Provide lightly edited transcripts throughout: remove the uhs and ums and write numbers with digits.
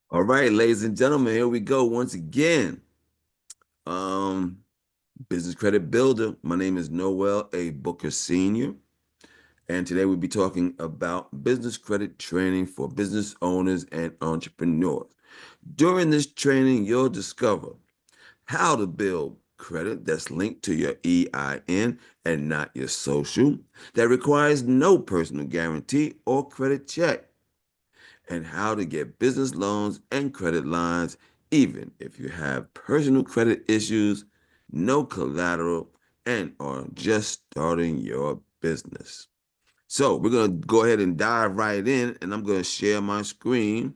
All right, ladies and gentlemen, here we go once again. Um, Business Credit Builder. My name is Noel A. Booker Sr., and today we'll be talking about business credit training for business owners and entrepreneurs. During this training, you'll discover how to build credit that's linked to your EIN and not your social, that requires no personal guarantee or credit check, and how to get business loans and credit lines, even if you have personal credit issues, no collateral, and are just starting your business. So, we're going to go ahead and dive right in, and I'm going to share my screen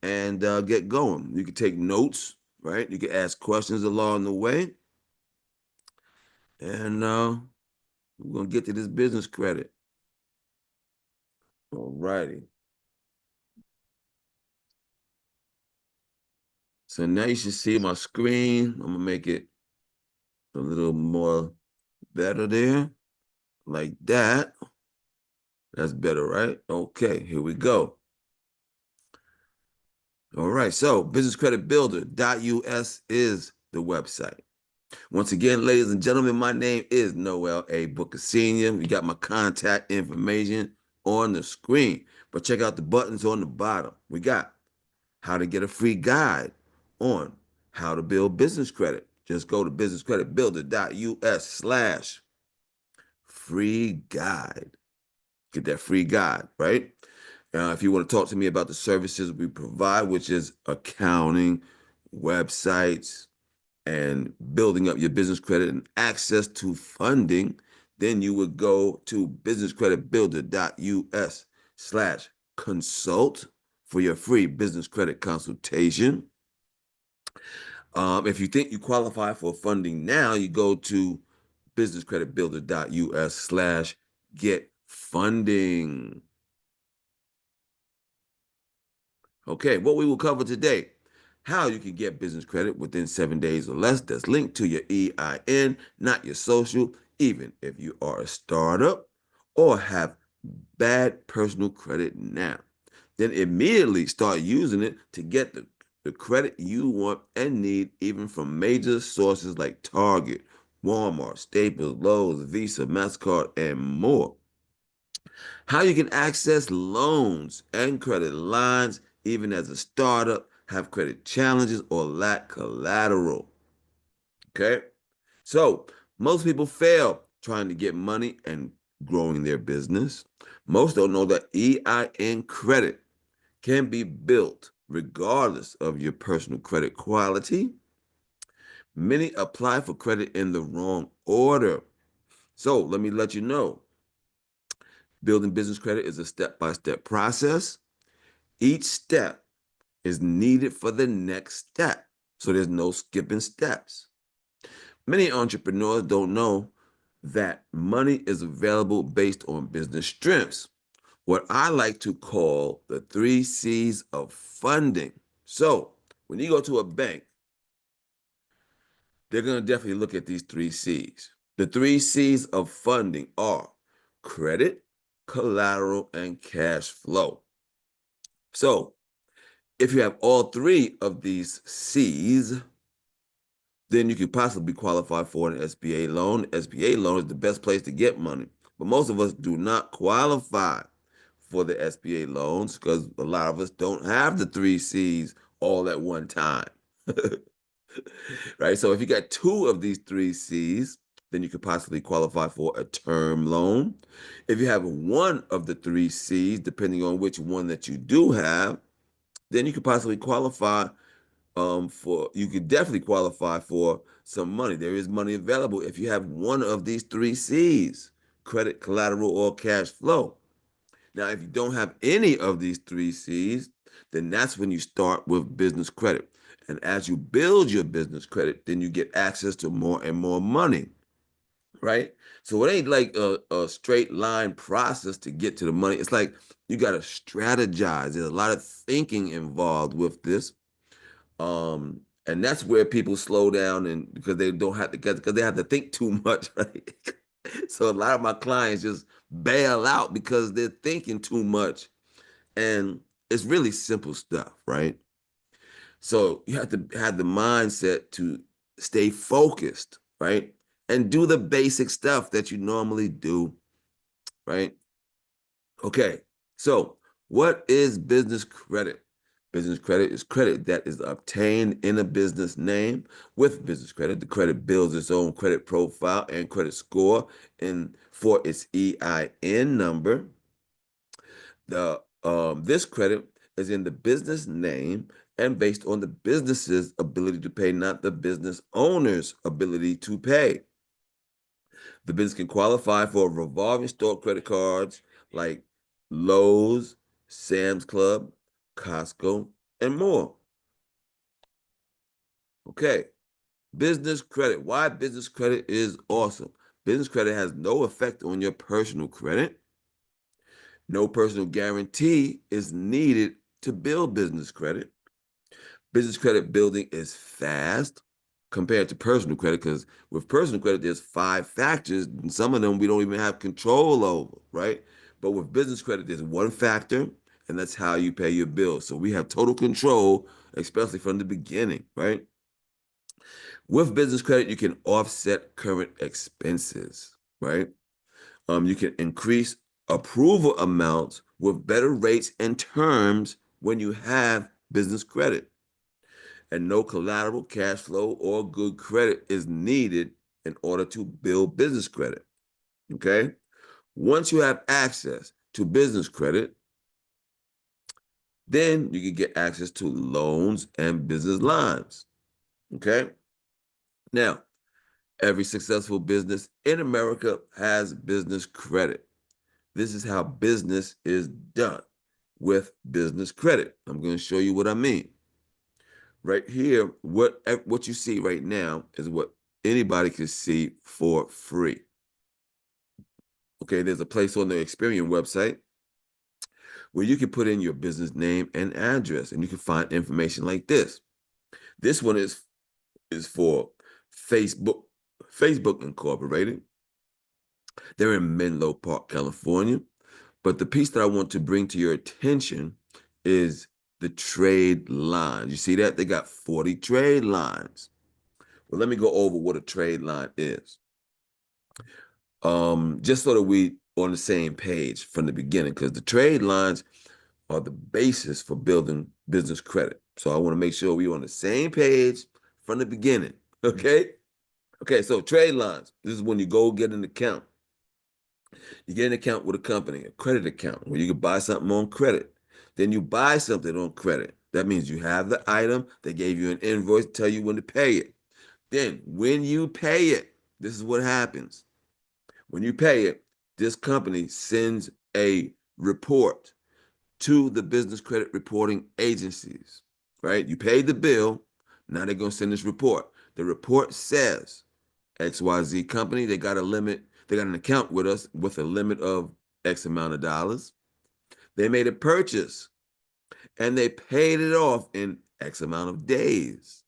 and get going. You can take notes, right? You can ask questions along the way, and we're going to get to this business credit. All righty. So now you should see my screen. I'm going to make it a little more better there, like that. That's better, right? Okay, here we go. All right, so businesscreditbuilder.us is the website. Once again, ladies and gentlemen, my name is Noel A. Booker Sr. You got my contact information on the screen, but check out the buttons on the bottom. We got how to get a free guide on how to build business credit. Just go to businesscreditbuilder.us/free guide. Get that free guide, right? If you want to talk to me about the services we provide, which is accounting, websites, and building up your business credit and access to funding, then you would go to businesscreditbuilder.us/consult for your free business credit consultation. If you think you qualify for funding now, you go to businesscreditbuilder.us/get funding. Okay, what we will cover today: how you can get business credit within 7 days or less that's linked to your EIN, not your social, even if you are a startup or have bad personal credit now. Then immediately start using it to get the credit you want and need, even from major sources like Target, Walmart, Staples, Lowe's, Visa, MasterCard, and more. How you can access loans and credit lines even as a startup, have credit challenges, or lack collateral. Okay? So, most people fail trying to get money and growing their business. Most don't know that EIN credit can be built regardless of your personal credit quality. Many apply for credit in the wrong order. So, let me let you know, building business credit is a step-by-step process. Each step is needed for the next step. So there's no skipping steps. Many entrepreneurs don't know that money is available based on business strengths, what I like to call the 3 C's of funding. So when you go to a bank, they're going to definitely look at these 3 C's. The 3 C's of funding are credit, collateral, and cash flow. So if you have all three of these C's, then you could possibly qualify for an SBA loan. SBA loan is the best place to get money. But most of us do not qualify for the SBA loans because a lot of us don't have the 3 C's all at one time. Right? So if you got two of these 3 C's, then you could possibly qualify for a term loan. If you have one of the 3 C's, depending on which one that you do have, then you could possibly qualify for, you could definitely qualify for some money. There is money available if you have one of these 3 C's: credit, collateral, or cash flow. Now, if you don't have any of these 3 C's, then that's when you start with business credit. And as you build your business credit, then you get access to more and more money, right? So it ain't like a straight line process to get to the money. It's like you got to strategize. There's a lot of thinking involved with this. And that's where people slow down, and because they don't have to, because they have to think too much, right? So a lot of my clients just bail out because they're thinking too much. And it's really simple stuff, right? So you have to have the mindset to stay focused, right? And do the basic stuff that you normally do, right? Okay, so what is business credit? Business credit is credit that is obtained in a business name. With business credit, the credit builds its own credit profile and credit score and for its EIN number. This credit is in the business name and based on the business's ability to pay, not the business owner's ability to pay. The business can qualify for revolving store credit cards like Lowe's, Sam's Club, Costco, and more. Okay, business credit. Why business credit is awesome. Business credit has no effect on your personal credit. No personal guarantee is needed to build business credit. Business credit building is fast compared to personal credit because with personal credit, there's 5 factors, and some of them we don't even have control over, right? But with business credit, there's one factor, and that's how you pay your bills. So we have total control, especially from the beginning, right? With business credit, you can offset current expenses, right? You can increase approval amounts with better rates and terms when you have business credit. And no collateral, cash flow, or good credit is needed in order to build business credit. Okay? Once you have access to business credit, then you can get access to loans and business lines. Okay? Now, every successful business in America has business credit. This is how business is done with business credit. I'm going to show you what I mean. Right here, what you see right now is what anybody can see for free. Okay, there's a place on the Experian website where you can put in your business name and address, and you can find information like this. This one is for Facebook, Facebook Incorporated. They're in Menlo Park, California. But the piece that I want to bring to your attention is the trade lines. You see that? They got 40 trade lines. Well, let me go over what a trade line is. Just so that we on the same page from the beginning, because the trade lines are the basis for building business credit. So I want to make sure we're on the same page from the beginning. Okay? Okay, so trade lines. This is when you go get an account. You get an account with a company, a credit account, where you can buy something on credit. Then you buy something on credit. That means you have the item, they gave you an invoice, tell you when to pay it. Then when you pay it, this is what happens. When you pay it, this company sends a report to the business credit reporting agencies, right? You paid the bill, now they're going to send this report. The report says XYZ company, they got a limit, they got an account with us with a limit of X amount of dollars. They made a purchase and they paid it off in X amount of days.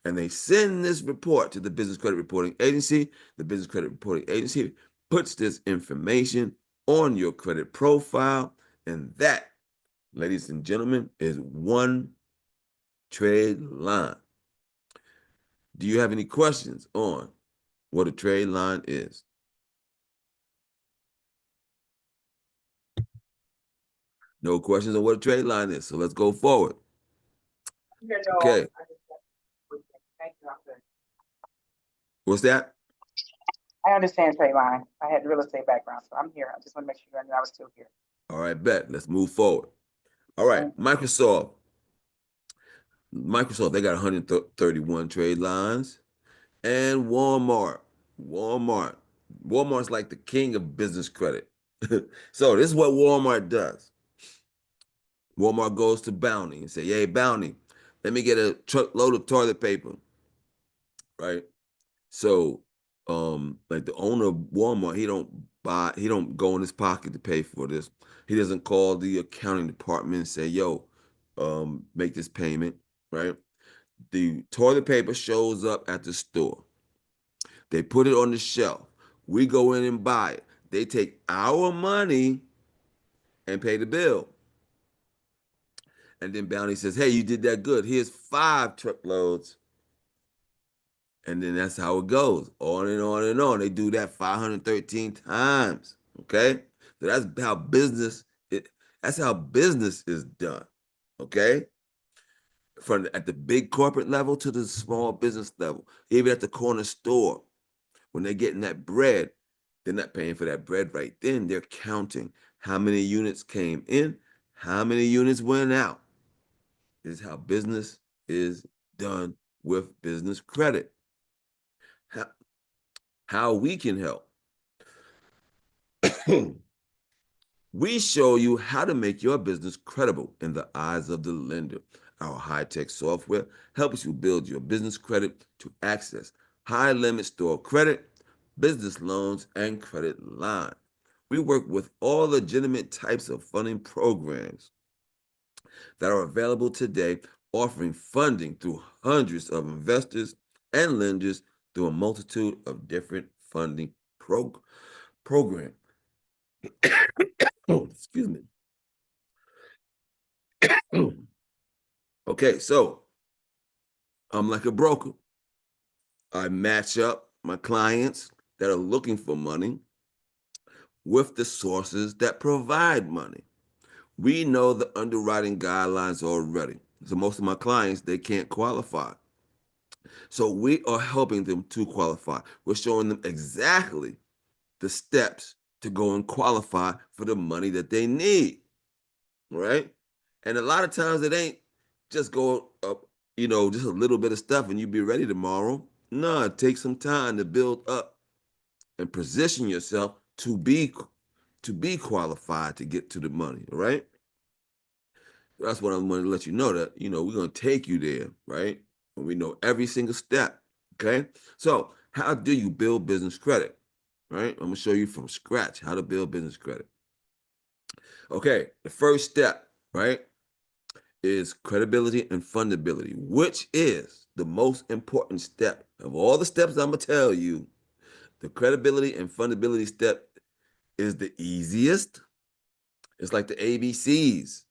And they send this report to the business credit reporting agency. The business credit reporting agency puts this information on your credit profile. And that, ladies and gentlemen, is one trade line. Do you have any questions on what a trade line is? No questions on what a trade line is. So let's go forward. Okay. What's that? I understand trade line. I had real estate background, so I'm here. I just want to make sure I knew I was still here. All right, bet. Let's move forward. All right, Microsoft. Microsoft, they got 131 trade lines. And Walmart. Walmart. Walmart's like the king of business credit. So this is what Walmart does. Walmart goes to Bounty and say, "Hey, Bounty, let me get a truckload of toilet paper." Right? So, like the owner of Walmart, he don't go in his pocket to pay for this. He doesn't call the accounting department and say, "Yo, make this payment," right? The toilet paper shows up at the store. They put it on the shelf. We go in and buy it. They take our money and pay the bill. And then Bounty says, hey, you did that good. Here's 5 truckloads. And then that's how it goes, on and on and on. They do that 513 times. Okay? So that's how business is done. Okay? From at the big corporate level to the small business level, even at the corner store, when they're getting that bread, they're not paying for that bread right then. They're counting how many units came in, how many units went out. This is how business is done with business credit. How, how we can help. We show you how to make your business credible in the eyes of the lender. Our high-tech software helps you build your business credit to access high-limit store credit, business loans, and credit line. We work with all legitimate types of funding programs that are available today, offering funding through hundreds of investors and lenders through a multitude of different funding programs. Oh, excuse me. Okay, so I'm like a broker. I match up my clients that are looking for money with the sources that provide money. We know the underwriting guidelines already. So most of my clients, they can't qualify. So we are helping them to qualify. We're showing them exactly the steps to go and qualify for the money that they need, right? And a lot of times it ain't just go up, just a little bit of stuff and you be ready tomorrow. No, it takes some time to build up and position yourself to be qualified to get to the money, all right? That's what I'm going to let you know that, we're going to take you there, right? And we know every single step, okay? So, how do you build business credit, right? I'm going to show you from scratch how to build business credit. Okay, the first step, right, is credibility and fundability, which is the most important step of all the steps I'm going to tell you. The credibility and fundability step is the easiest. It's like the ABCs,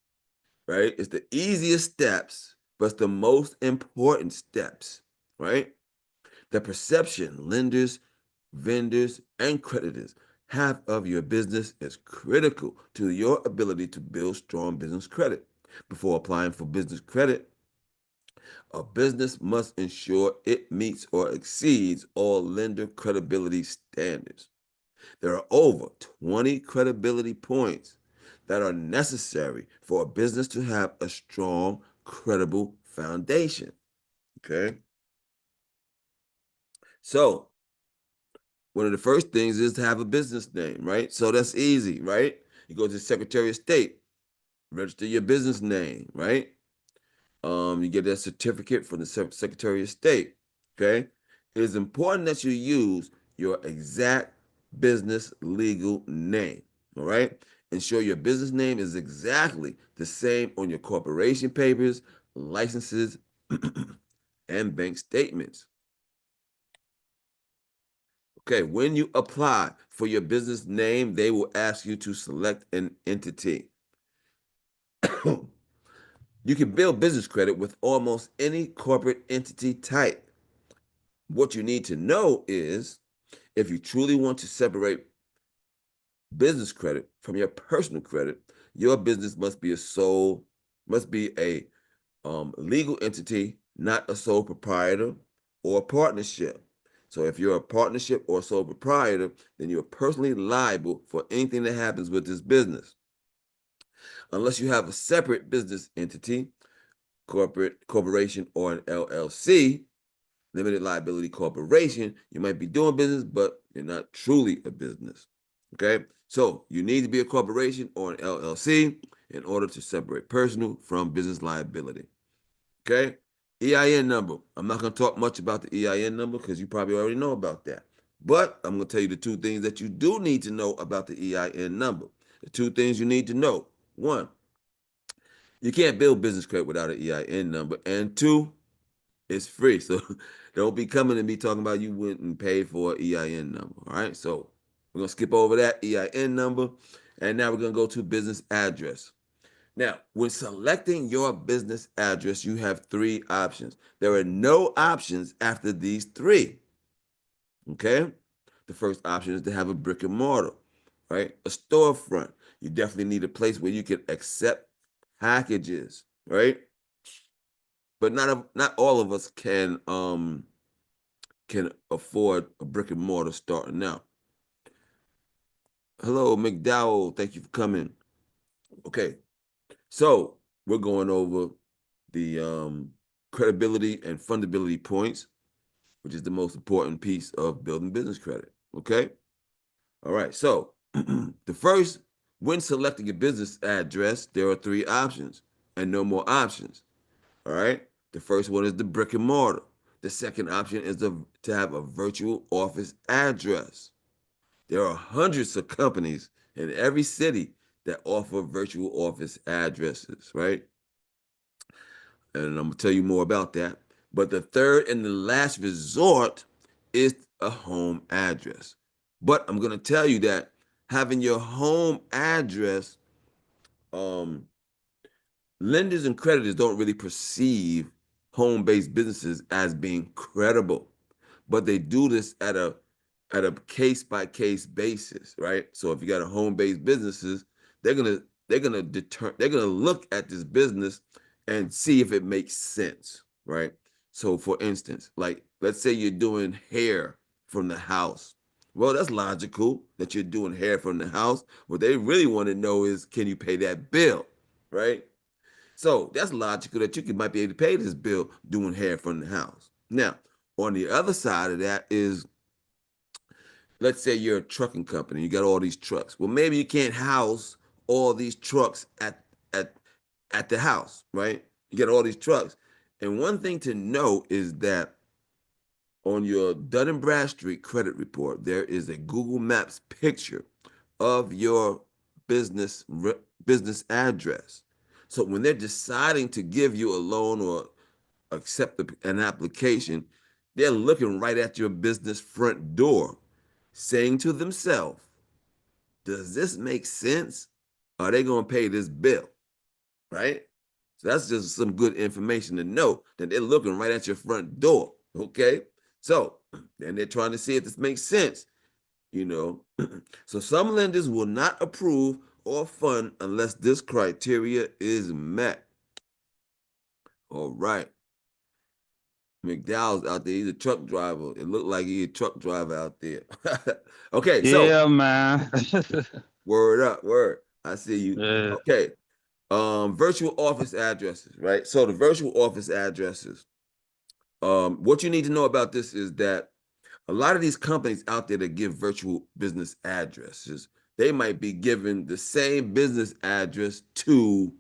right? It's the easiest steps, but it's the most important steps, right? The perception lenders, vendors, and creditors have of your business is critical to your ability to build strong business credit. Before applying for business credit, a business must ensure it meets or exceeds all lender credibility standards. There are over 20 credibility points that are necessary for a business to have a strong, credible foundation. Okay. So, one of the first things is to have a business name, right? So that's easy, right? You go to the Secretary of State, register your business name, right? You get that certificate from the Secretary of State. Okay. It is important that you use your exact business legal name. All right. Ensure your business name is exactly the same on your corporation papers, licenses, and bank statements. Okay. When you apply for your business name, they will ask you to select an entity. You can build business credit with almost any corporate entity type. What you need to know is if you truly want to separate business credit from your personal credit, your business must be a legal entity, not a sole proprietor or a partnership. So if you're a partnership or a sole proprietor, then you're personally liable for anything that happens with this business. Unless you have a separate business entity, corporation, or an LLC, limited liability corporation, you might be doing business, but you're not truly a business. Okay. So you need to be a corporation or an LLC in order to separate personal from business liability. Okay. EIN number. I'm not going to talk much about the EIN number because you probably already know about that. But I'm going to tell you the two things that you do need to know about the EIN number. The two things you need to know. One, you can't build business credit without an EIN number. And two, it's free. So don't be coming and be talking about you went and paid for an EIN number. All right. So we're going to skip over that EIN number. And now we're going to go to business address. Now, when selecting your business address, you have three options. There are no options after these three. Okay? The first option is to have a brick and mortar, right? A storefront. You definitely need a place where you can accept packages, right? But not all of us can afford a brick and mortar starting out. Hello, McDowell. Thank you for coming. Okay. So we're going over the credibility and fundability points, which is the most important piece of building business credit. Okay. All right. So the first, when selecting a business address, there are three options and no more options. All right. The first one is the brick and mortar. The second option is to have a virtual office address. There are hundreds of companies in every city that offer virtual office addresses, right? And I'm gonna tell you more about that. But the third and the last resort is a home address. But I'm gonna tell you that having your home address, um, lenders and creditors don't really perceive home-based businesses as being credible, but they do this at a case-by-case basis, right? So if you got a home-based businesses, they're gonna they're gonna look at this business and see if it makes sense, right? So for instance, like let's say you're doing hair from the house. Well, that's logical that you're doing hair from the house. What they really want to know is, can you pay that bill, right? So that's logical that might be able to pay this bill doing hair from the house. Now, on the other side of that is, let's say you're a trucking company, you got all these trucks. Well, maybe you can't house all these trucks at at the house, right? You got all these trucks. And one thing to know is that on your Dun and Bradstreet credit report, there is a Google Maps picture of your business business address. So when they're deciding to give you a loan or accept an application, they're looking right at your business front door, saying to themselves, "Does this make sense? Are they going to pay this bill?" Right? So that's just some good information to know that they're looking right at your front door. Okay. So, and they're trying to see if this makes sense, you know. So some lenders will not approve or fund unless this criteria is met. All right. McDowell's out there. He's a truck driver. It looked like he's a truck driver out there. Okay, so Yeah, man. word up, word. I see you. Yeah. Okay. Virtual office addresses, right? So the virtual office addresses. What you need to know about this is that a lot of these companies out there that give virtual business addresses, they might be giving the same business address to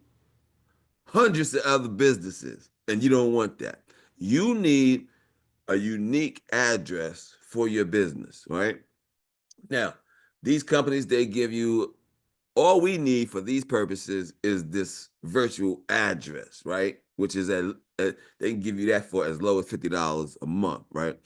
hundreds of other businesses, and you don't want that. You need a unique address for your business, right? Now, these companies, they give you all we need for these purposes is this virtual address, right? Which is they can give you that for as low as $50 a month, right?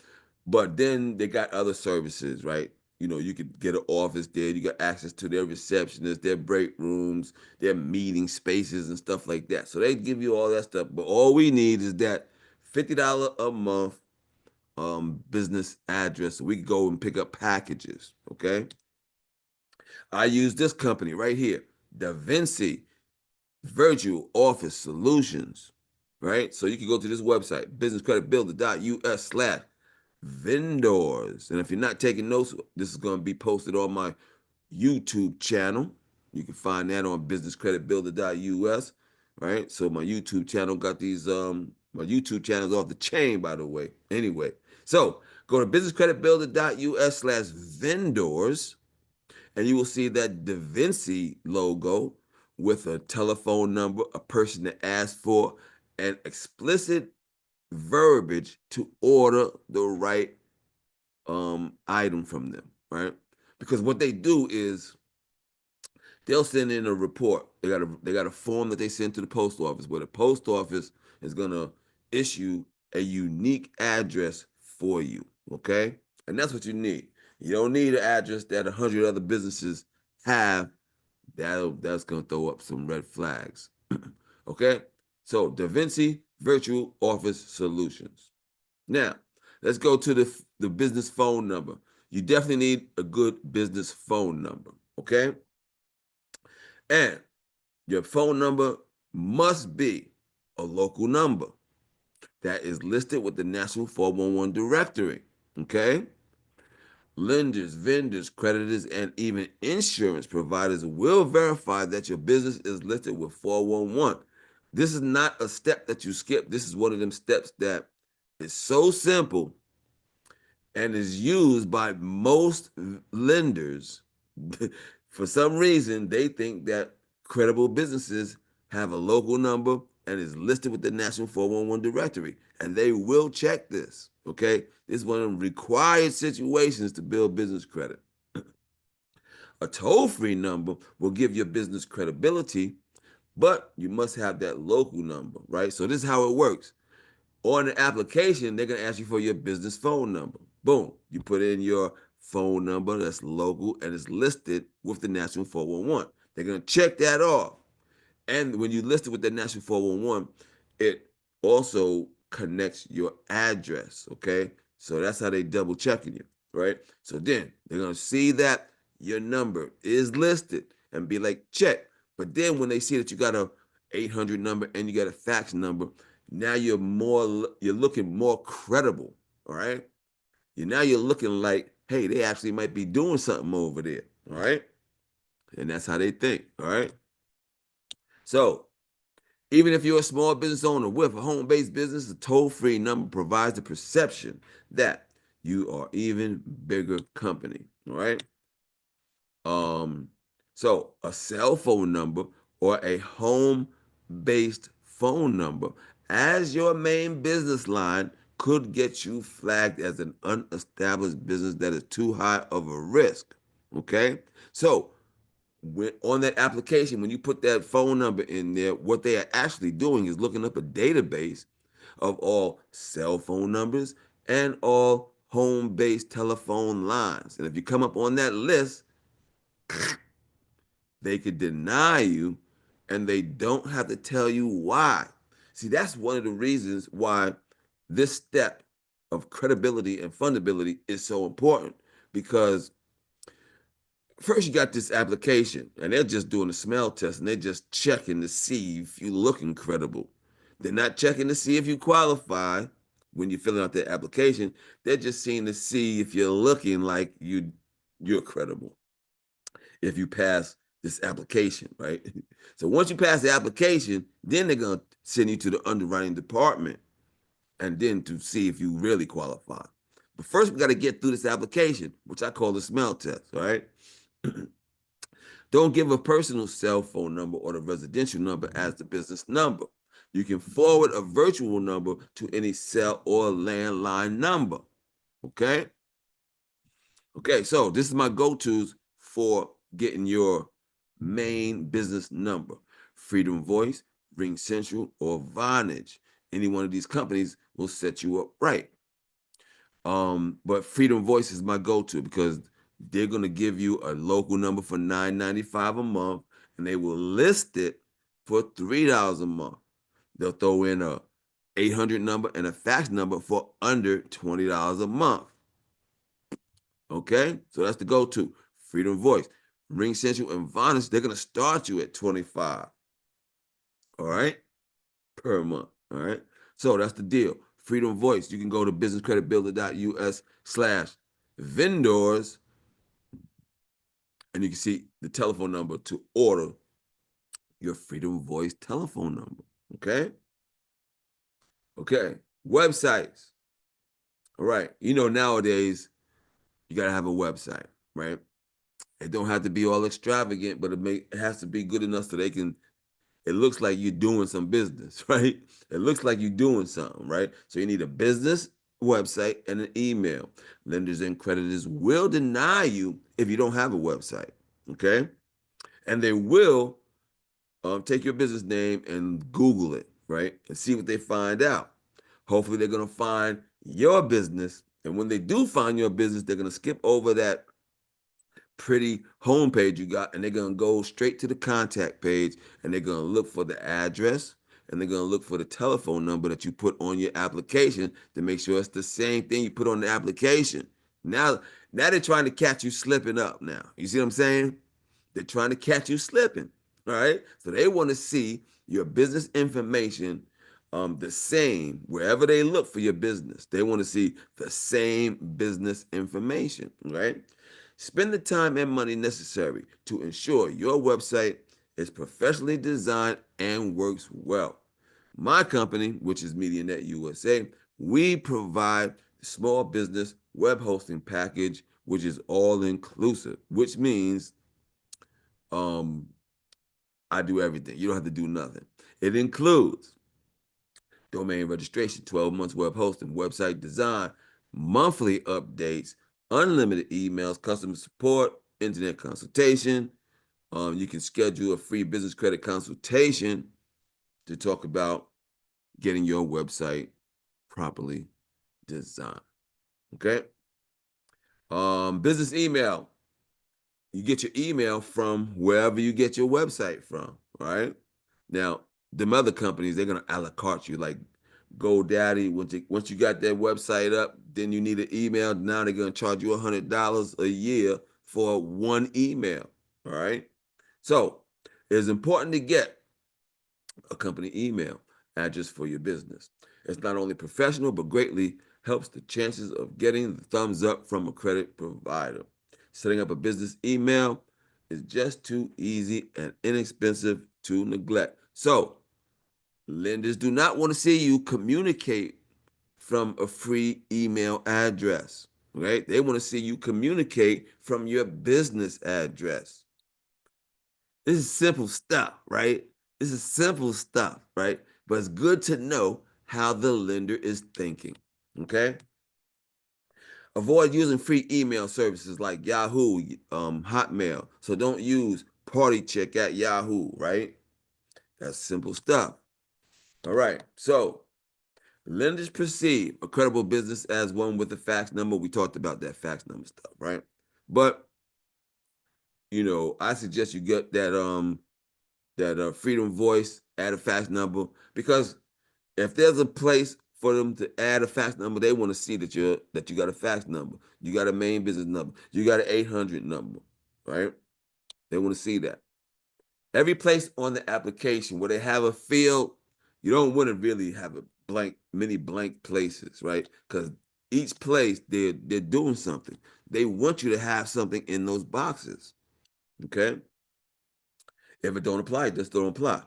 But then they got other services, right? You know, you could get an office there. You got access to their receptionists, their break rooms, their meeting spaces, and stuff like that. So they give you all that stuff. But all we need is that $50 a month business address so we can go and pick up packages. Okay. I use this company right here, Da Vinci Virtual Office Solutions. Right. So you can go to this website, businesscreditbuilder.us/vendors. And if you're not taking notes, this is going to be posted on my YouTube channel. You can find that on businesscreditbuilder.us. Right. So my YouTube channel got these my YouTube channel's off the chain, by the way. Anyway, so go to businesscreditbuilder.us/vendors, and you will see that Da Vinci logo with a telephone number, a person to ask for, and explicit verbiage to order the right item from them, right? Because what they do is they'll send in a report. They got a form that they send to the post office where the post office is gonna issue a unique address for you. Okay, and that's what you need. You don't need an address that 100 other businesses have. That's gonna throw up some red flags. Okay, so Da Vinci Virtual Office Solutions. Now, let's go to the business phone number. You definitely need a good business phone number. Okay, and your phone number must be a local number that is listed with the National 411 directory. Okay, lenders, vendors, creditors, and even insurance providers will verify that your business is listed with 411. This is not a step that you skip. This is one of them steps that is so simple and is used by most lenders. For some reason, they think that credible businesses have a local number and is listed with the National 411 directory. And they will check this. Okay. This is one of them required situations to build business credit. A toll free number will give your business credibility, but you must have that local number, right? So, this is how it works. On the application, they're going to ask you for your business phone number. Boom. You put in your phone number that's local and it's listed with the National 411. They're going to check that off. And when you list it with the National 411, it also connects your address. Okay. So that's how they double checking you, right? So then they're going to see that your number is listed and be like, check. But then when they see that you got a 800 number and you got a fax number, now you're looking more credible. All right. Now you're looking like, hey, they actually might be doing something over there. All right. And that's how they think. All right. So even if you're a small business owner with a home based business, a toll free number provides the perception that you are even bigger company. All right. Um, so a cell phone number or a home based phone number as your main business line could get you flagged as an unestablished business that is too high of a risk. Okay. So on that application, when you put that phone number in there, what they are actually doing is looking up a database of all cell phone numbers and all home based telephone lines. And if you come up on that list, they could deny you and they don't have to tell you why. See, that's one of the reasons why this step of credibility and fundability is so important because first you got this application and they're just doing a smell test and they're just checking to see if you look incredible. They're not checking to see if you qualify when you're filling out their application. They're just seeing to see if you're looking like you're credible. If you pass this application, right? So once you pass the application, then they're gonna send you to the underwriting department and then to see if you really qualify. But first we got to get through this application, which I call the smell test, all right? Don't give a personal cell phone number or the residential number as the business number. You can forward a virtual number to any cell or landline number. Okay? Okay, so this is my go-tos for getting your main business number. Freedom Voice, Ring Central, or Vonage. Any one of these companies will set you up right. But Freedom Voice is my go-to because they're gonna give you a local number for $9.95 a month, and they will list it for $3 a month. They'll throw in a 800 number and a fax number for under $20 a month. Okay, so that's the go-to. Freedom Voice, Ring Central, and Vonage. They're gonna start you at 25. All right, per month. All right. So that's the deal. Freedom Voice. You can go to businesscreditbuilder.us/vendors and you can see the telephone number to order your Freedom Voice telephone number. Okay. Okay. Websites. All right. Nowadays you got to have a website, right? It don't have to be all extravagant, but it has to be good enough so they can it looks like you're doing some business, right? It looks like you're doing something, right? So you need a business website and an email. Lenders and creditors will deny you if you don't have a website, okay? And they will take your business name and Google it, right? And see what they find out. Hopefully, they're going to find your business. And when they do find your business, they're going to skip over that pretty homepage you got, and they're gonna go straight to the contact page, and they're gonna look for the address, and they're gonna look for the telephone number that you put on your application to make sure it's the same thing you put on the application. Now, now they're trying to catch you slipping up. Now, you see what I'm saying? They're trying to catch you slipping. All right. So they want to see your business information the same wherever they look for your business. They want to see the same business information. Right. Spend the time and money necessary to ensure your website is professionally designed and works well. My company, which is MediaNet USA, we provide the small business web hosting package, which is all inclusive, which means um, I do everything. You don't have to do nothing. It includes domain registration, 12 months web hosting, website design, monthly updates, unlimited emails, customer support, internet consultation. You can schedule a free business credit consultation to talk about getting your website properly designed. Okay. Business email. You get your email from wherever you get your website from, right? Now, them other companies, they're gonna a la carte you like GoDaddy. Once you got that website up, then you need an email. Now they're gonna charge you $100 a year for one email. All right. So it's important to get a company email address for your business. It's not only professional, but greatly helps the chances of getting the thumbs up from a credit provider. Setting up a business email is just too easy and inexpensive to neglect. So, lenders do not want to see you communicate from a free email address, right? They want to see you communicate from your business address. This is simple stuff, right? This is simple stuff, right? But it's good to know how the lender is thinking, okay? Avoid using free email services like Yahoo, Hotmail. So don't use party check at Yahoo, right? That's simple stuff. All right. So lenders perceive a credible business as one with a fax number. We talked about that fax number stuff, right? But I suggest you get that Freedom Voice, add a fax number, because if there's a place for them to add a fax number, they want to see that you got a fax number, you got a main business number, you got an 800 number, right? They want to see that. Every place on the application where they have a field, you don't want to really have a many blank places, right? Because each place they're doing something. They want you to have something in those boxes. Okay. If it don't apply, it just don't apply.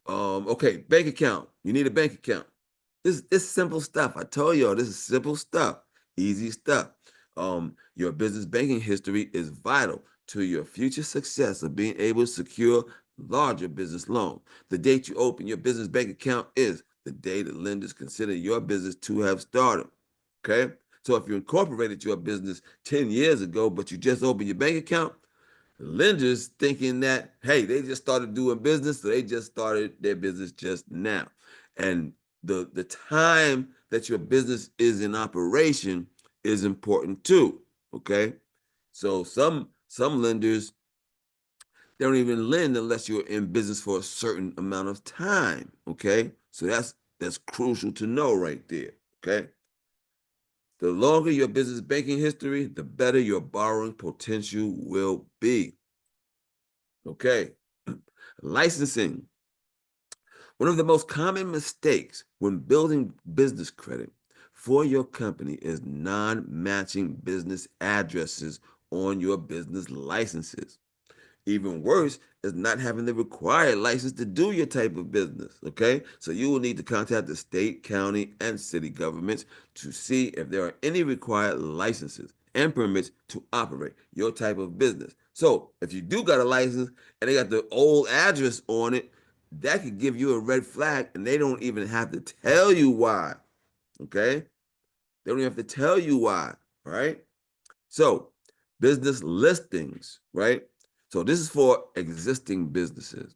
Okay, bank account. You need a bank account. This simple stuff. I told y'all this is simple stuff, easy stuff. Your business banking history is vital to your future success of being able to secure larger business loan. The date you open your business bank account is the day the lenders consider your business to have started. Okay, so if you incorporated your business 10 years ago, but you just opened your bank account, lenders thinking that, hey, they just started doing business, so they just started their business just now. And the time that your business is in operation is important too. Okay. So some lenders, they don't even lend unless you're in business for a certain amount of time. Okay. So that's crucial to know right there. Okay. The longer your business banking history, the better your borrowing potential will be. Okay. Licensing. One of the most common mistakes when building business credit for your company is non matching business addresses on your business licenses. Even worse is not having the required license to do your type of business. Okay. So you will need to contact the state, county, and city governments to see if there are any required licenses and permits to operate your type of business. So if you do got a license and they got the old address on it, that could give you a red flag, and they don't even have to tell you why. Okay. They don't even have to tell you why. All right. So, business listings, right? So, this is for existing businesses.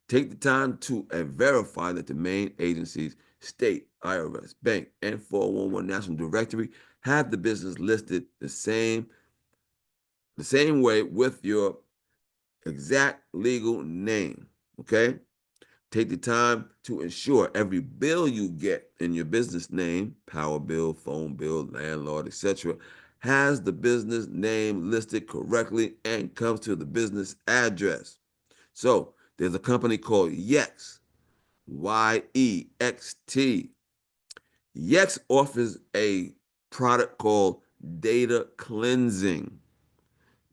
Take the time to verify that the main agencies, state, IRS, bank, and 411 National Directory have the business listed the same way with your exact legal name. Okay? Take the time to ensure every bill you get in your business name, power bill, phone bill, landlord, etc., has the business name listed correctly and comes to the business address. So there's a company called Yext, Yext. Yext offers a product called data cleansing.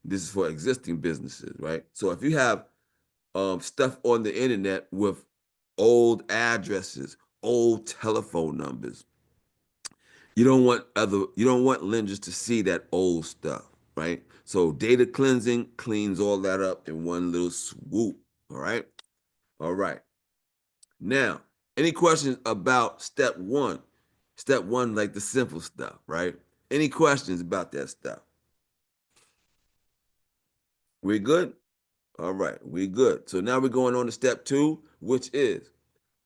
This is for existing businesses, right? So if you have stuff on the internet with old addresses, old telephone numbers, you don't want lenders to see that old stuff, right? So data cleansing cleans all that up in one little swoop. All right. All right. Now, any questions about step one? Step one, like the simple stuff, right? Any questions about that stuff? We good? All right, we good. So now we're going on to step two, which is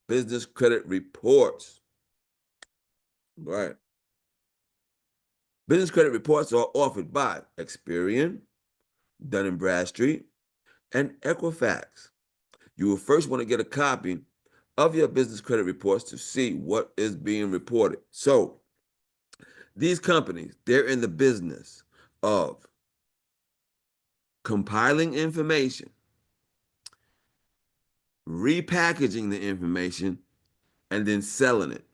business credit reports. Right. Business credit reports are offered by Experian, Dun& Bradstreet, and Equifax. You will first want to get a copy of your business credit reports to see what is being reported. So these companies, they're in the business of compiling information, repackaging the information, and then selling it.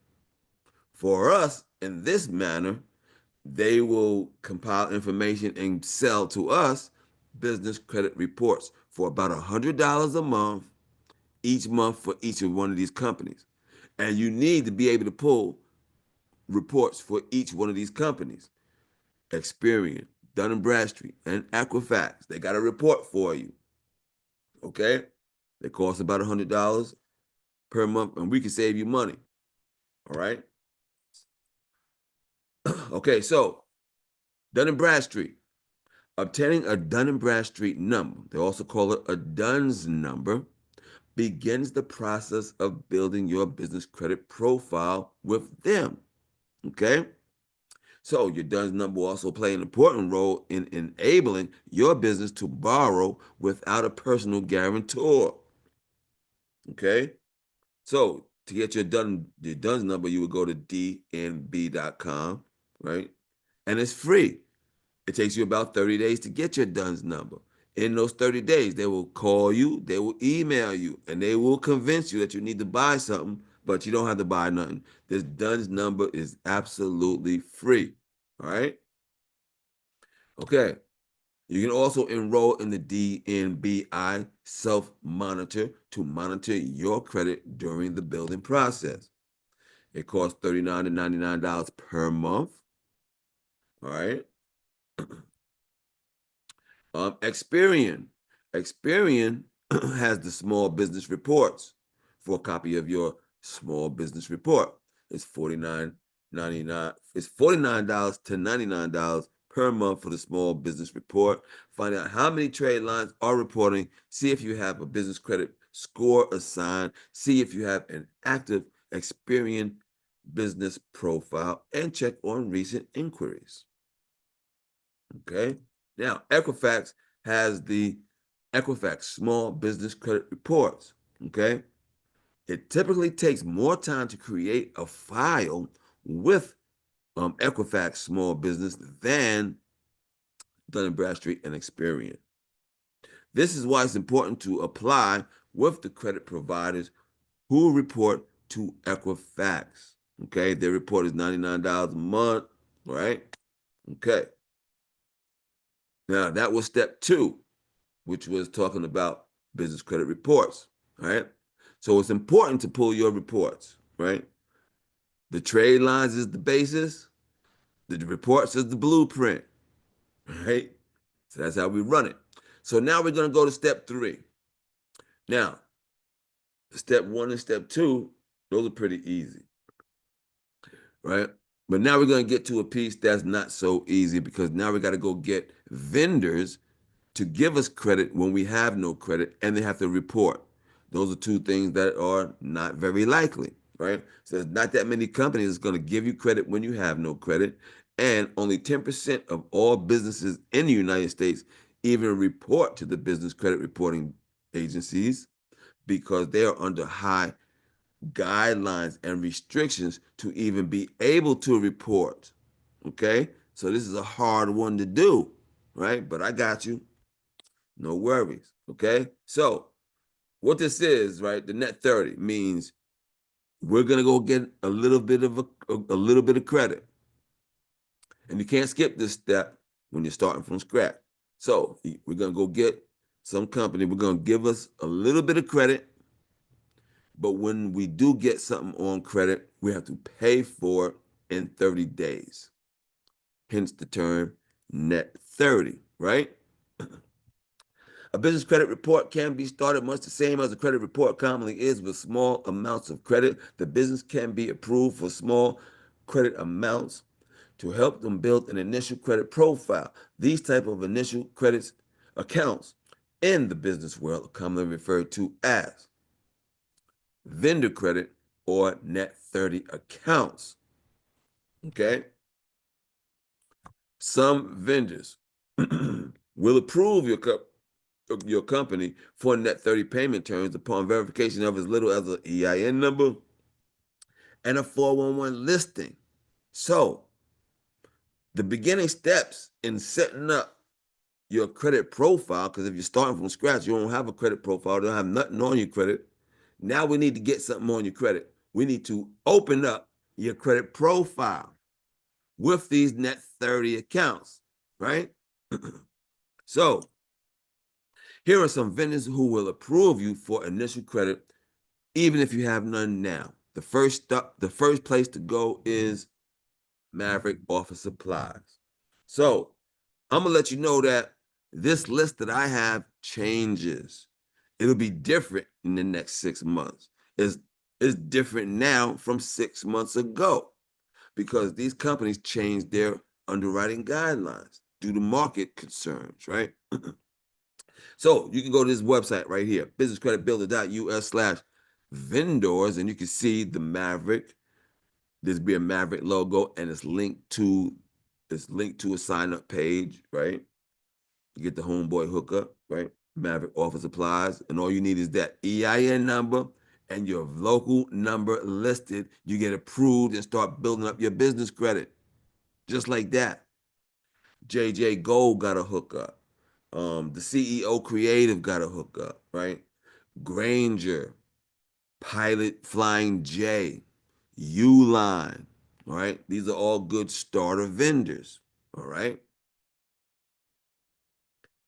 For us, in this manner, they will compile information and sell to us business credit reports for about $100 a month, each month for each of one of these companies. And you need to be able to pull reports for each one of these companies. Experian, Dun& Bradstreet, and Equifax. They got a report for you. Okay? They cost about $100 per month, and we can save you money. All right? Okay, so Dun& Bradstreet. Obtaining a Dun& Bradstreet number, they also call it a DUNS number, begins the process of building your business credit profile with them. Okay? So your DUNS number will also play an important role in enabling your business to borrow without a personal guarantor. Okay? So to get your DUNS number, you would go to dnb.com, right? And it's free. It takes you about 30 days to get your DUNS number. In those 30 days, they will call you, they will email you, and they will convince you that you need to buy something, but you don't have to buy nothing. This DUNS number is absolutely free. All right? Okay. You can also enroll in the DNBI self monitor to monitor your credit during the building process. It costs $39 to $99 per month. All right. Experian. Experian has the small business reports. For a copy of your small business report, it's $49.99. It's $49 to $99 per month for the small business report. Find out how many trade lines are reporting. See if you have a business credit score assigned. See if you have an active Experian business profile, and check on recent inquiries. Okay. Now, Equifax has the Equifax Small Business Credit Reports. Okay. It typically takes more time to create a file with Equifax Small Business than Dun& Bradstreet and Experian. This is why it's important to apply with the credit providers who report to Equifax. Okay. Their report is $99 a month. Right. Okay. Now, that was step two, which was talking about business credit reports, right? So it's important to pull your reports, right? The trade lines is the basis, the reports is the blueprint, right? So that's how we run it. So now we're going to go to step three. Now, step one and step two, those are pretty easy, right? But now we're going to get to a piece that's not so easy because now we got to go get vendors to give us credit when we have no credit, and they have to report. Those are two things that are not very likely, right? So there's not that many companies that's going to give you credit when you have no credit, And only 10% of all businesses in the United States even report to the business credit reporting agencies because they are under high guidelines and restrictions to even be able to report. Okay? So this is a hard one to do, right? But I got you. No worries. Okay? So what this is, right? The net 30 means we're gonna go get a little bit of a little bit of credit. And you can't skip this step when you're starting from scratch. So we're gonna go get some company, we're gonna give us a little bit of credit, but when we do get something on credit, we have to pay for it in 30 days. Hence the term net 30, right? A business credit report can be started much the same as a credit report commonly is with small amounts of credit. The business can be approved for small credit amounts to help them build an initial credit profile. These type of initial credits accounts in the business world are commonly referred to as vendor credit or net 30 accounts. Okay? Some vendors will approve your company for net 30 payment terms upon verification of as little as an EIN number and a 411 listing. So, the beginning steps in setting up your credit profile, because if you're starting from scratch, you don't have a credit profile, you don't have nothing on your credit. Now we need to get something on your credit. We need to open up your credit profile with these net 30 accounts, right? So, here are some vendors who will approve you for initial credit, even if you have none now. The first place to go is Maverick Office Supplies. So I'm gonna let you know that this list that I have changes. It'll be different in the next 6 months. It's different now from 6 months ago because these companies changed their underwriting guidelines due to market concerns, right? So you can go to this website right here, businesscreditbuilder.us/vendors, and you can see the Maverick. There's be a Maverick logo, and it's linked to a sign up page, right? You get the homeboy hookup, right? Maverick Office Supplies, and all you need is that EIN number and your local number listed. You get approved and start building up your business credit, just like that. JJ Gold got a hookup. The CEO Creative got a hookup, right? Granger, Pilot Flying J, Uline, all right? These are all good starter vendors, all right?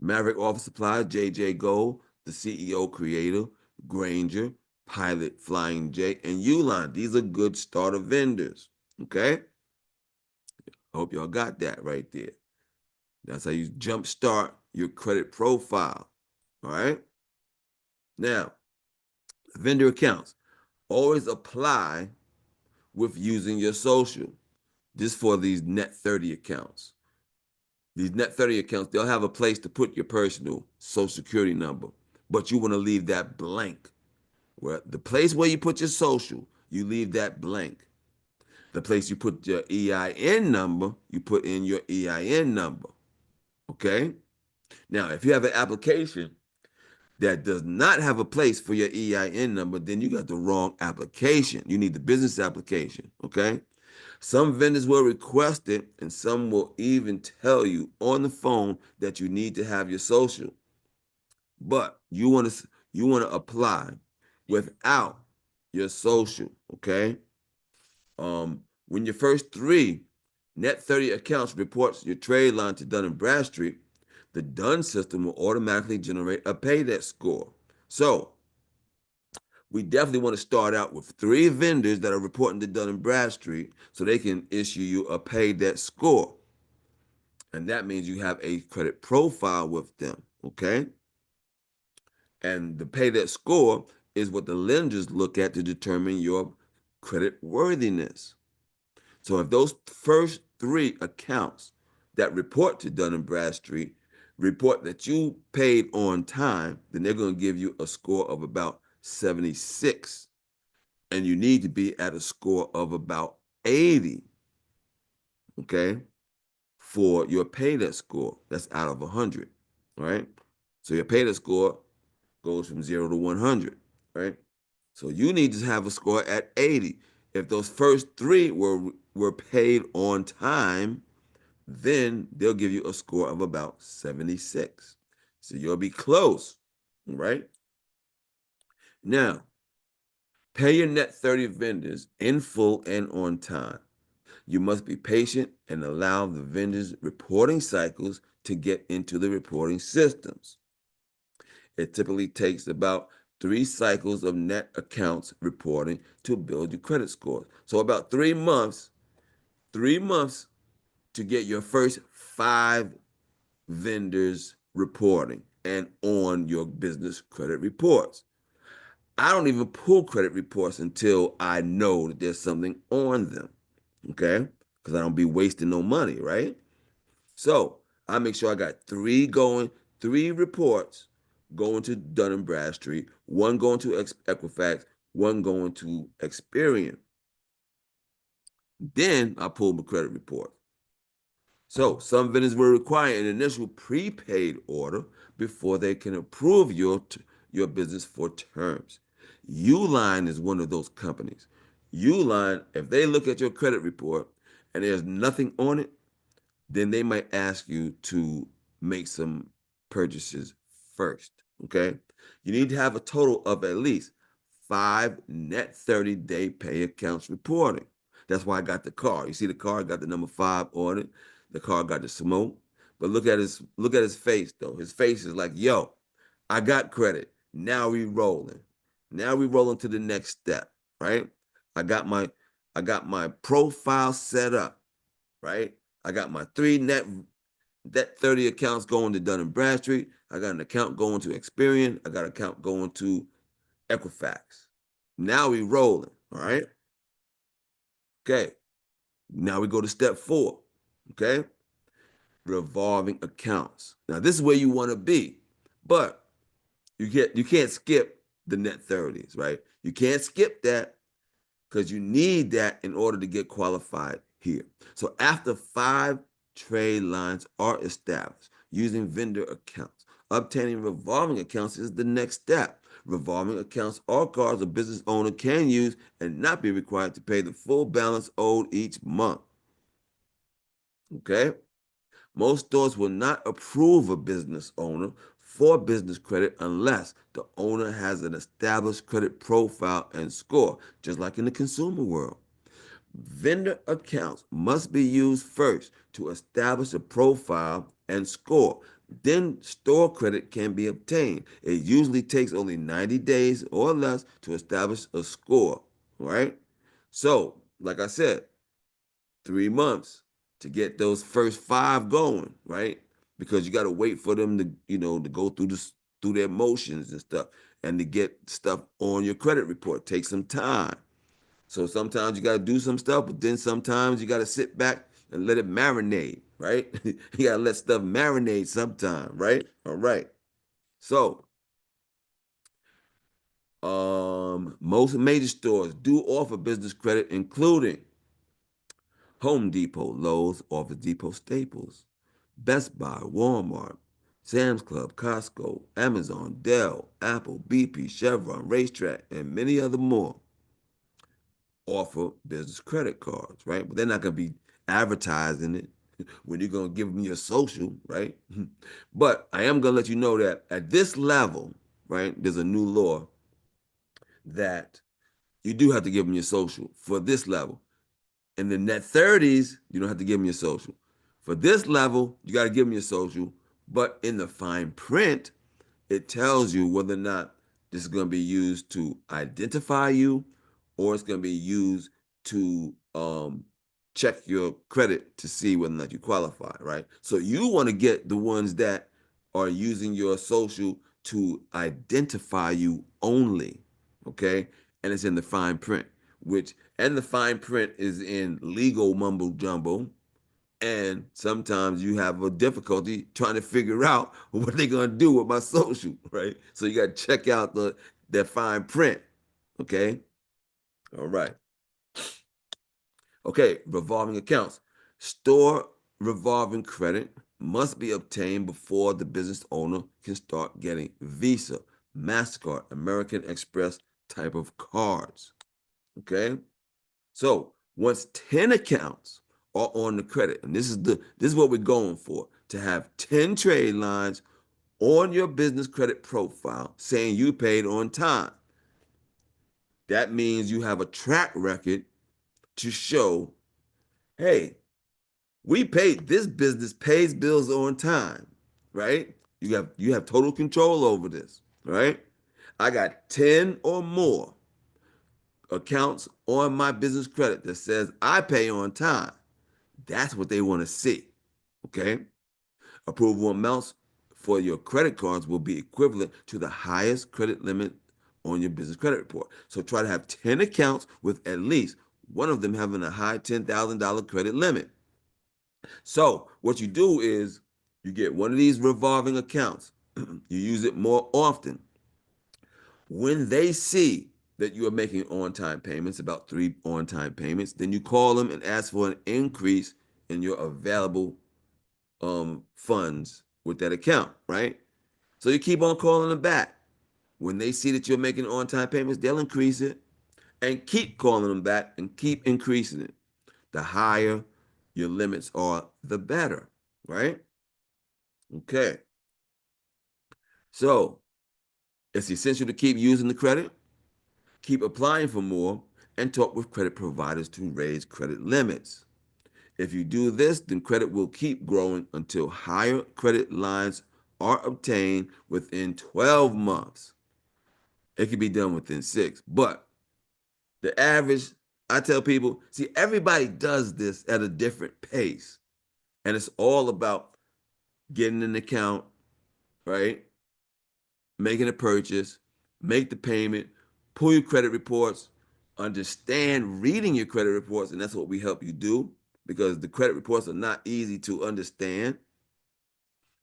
Maverick Office Supply, JJ Gold, the CEO Creative, Granger, Pilot Flying J, and Uline. These are good starter vendors, okay? I hope y'all got that right there. That's how you jumpstart your credit profile, all right? Now, vendor accounts. Always apply with using your social. This for these net 30 accounts. These net 30 accounts, they'll have a place to put your personal social security number, but you want to leave that blank. Where the place where you put your social, you leave that blank. The place you put your EIN number, you put in your EIN number. Okay? Now, if you have an application that does not have a place for your EIN number, then you got the wrong application. You need the business application. Okay? Some vendors will request it, and some will even tell you on the phone that you need to have your social. But you want to apply without your social, okay? When your first three net 30 accounts reports your trade line to Dun& and Bradstreet, the Dun system will automatically generate a pay debt score. So we definitely want to start out with three vendors that are reporting to Dun& and Bradstreet so they can issue you a pay debt score. And that means you have a credit profile with them, okay? And the pay debt score is what the lenders look at to determine your credit worthiness. So if those first three accounts that report to Dun& and Bradstreet report that you paid on time, then they're going to give you a score of about 76. And you need to be at a score of about 80. Okay? for your paydebt score. That's out of 100, right? So your paydebt score goes from 0 to 100, right? So you need to have a score at 80. If those first three were paid on time, then they'll give you a score of about 76. So you'll be close, right? Now, pay your net 30 vendors in full and on time. You must be patient and allow the vendors' reporting cycles to get into the reporting systems. It typically takes about 3 cycles of net accounts reporting to build your credit scores. So about 3 months to get your first 5 vendors reporting and on your business credit reports. I don't even pull credit reports until I know that there's something on them, okay? Because I don't be wasting no money, right? So I make sure I got 3 reports going to Dun and Bradstreet, one going to Equifax, one going to Experian. Then I pull my credit report. So some vendors will require an initial prepaid order before they can approve your business for terms. Uline is one of those companies. Uline, if they look at your credit report and there's nothing on it, then they might ask you to make some purchases first. Okay. You need to have a total of at least 5 net 30-day pay accounts reporting. That's why I got the car. You see the car got the number 5 on it. The car got the smoke. But look at his face though. His face is like, yo, I got credit. Now we rolling. Now we rolling to the next step, right? I got my I got my profile set up, right? I got my 3 net 30 accounts going to Dun and Bradstreet. I got an account going to Experian. I got an account going to Equifax. Now we rolling. All right. Okay. Now we go to step 4. Okay. Revolving accounts. Now this is where you want to be, but you can't skip the net 30s, right? You can't skip that because you need that in order to get qualified here. So after 5 trade lines are established using vendor accounts, obtaining revolving accounts is the next step. Revolving accounts are cards a business owner can use and not be required to pay the full balance owed each month. Okay? Most stores will not approve a business owner for business credit unless the owner has an established credit profile and score, just like in the consumer world. Vendor accounts must be used first to establish a profile and score. Then store credit can be obtained. It usually takes only 90 days or less to establish a score, right? So, like I said, 3 months to get those first 5 going, right? Because you got to wait for them to go through their motions and stuff and to get stuff on your credit report. Take some time. So sometimes you got to do some stuff, but then sometimes you got to sit back and let it marinate, right? You got to let stuff marinate sometime, right? All right. So, most major stores do offer business credit, including Home Depot, Lowe's, Office Depot, Staples, Best Buy, Walmart, Sam's Club, Costco, Amazon, Dell, Apple, BP, Chevron, Racetrack, and many other more offer business credit cards, right? But they're not going to be advertising it when you're going to give them your social, right? But I am going to let you know that at this level, right, there's a new law that you do have to give them your social for this level. In the net 30s, you don't have to give them your social. For this level, you got to give them your social. But in the fine print, it tells you whether or not this is going to be used to identify you or it's going to be used to check your credit to see whether or not you qualify, right? So you want to get the ones that are using your social to identify you only, okay? And it's in the fine print, and the fine print is in legal mumbo jumbo, and sometimes you have a difficulty trying to figure out what they're gonna do with my social, right? So you got to check out the fine print. Okay, all right. Okay, revolving accounts. Store revolving credit must be obtained before the business owner can start getting Visa, MasterCard, American Express type of cards. Okay? So once 10 accounts are on the credit, and this is what we're going for, to have 10 trade lines on your business credit profile saying you paid on time. That means you have a track record to show, hey, we paid, this business pays bills on time, right? You have total control over this, right? I got 10 or more accounts on my business credit that says I pay on time. That's what they want to see. Okay? Approval amounts for your credit cards will be equivalent to the highest credit limit on your business credit report. So try to have 10 accounts with at least one of them having a high $10,000 credit limit. So what you do is you get one of these revolving accounts. You use it more often. When they see that you are making on-time payments, about 3 on-time payments, then you call them and ask for an increase in your available funds with that account, right? So you keep on calling them back. When they see that you're making on-time payments, they'll increase it and keep calling them back and keep increasing it. The higher your limits are, the better, right? Okay. So it's essential to keep using the credit, keep applying for more, and talk with credit providers to raise credit limits. If you do this, then credit will keep growing until higher credit lines are obtained within 12 months. It can be done within 6, but the average, I tell people, see, everybody does this at a different pace. And it's all about getting an account, right? Making a purchase, make the payment, pull your credit reports, understand reading your credit reports, and that's what we help you do because the credit reports are not easy to understand.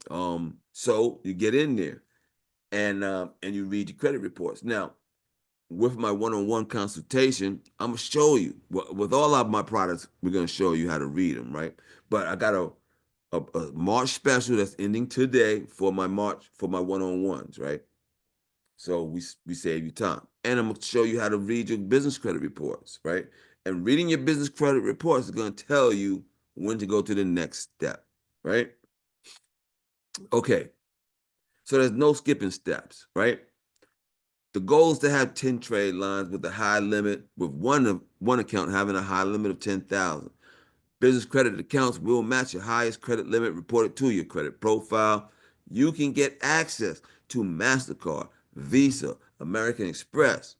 So you get in there and you read your credit reports. Now, with my one-on-one consultation, I'm gonna show you with all of my products. We're gonna show you how to read them, right? But I got a March special that's ending today for my one-on-ones, right? So we save you time, and I'm gonna show you how to read your business credit reports, right? And reading your business credit reports is gonna tell you when to go to the next step, right? Okay, so there's no skipping steps, right? The goal is to have 10 trade lines with a high limit, with one account having a high limit of 10,000. Business credit accounts will match your highest credit limit reported to your credit profile. You can get access to MasterCard, Visa, American Express.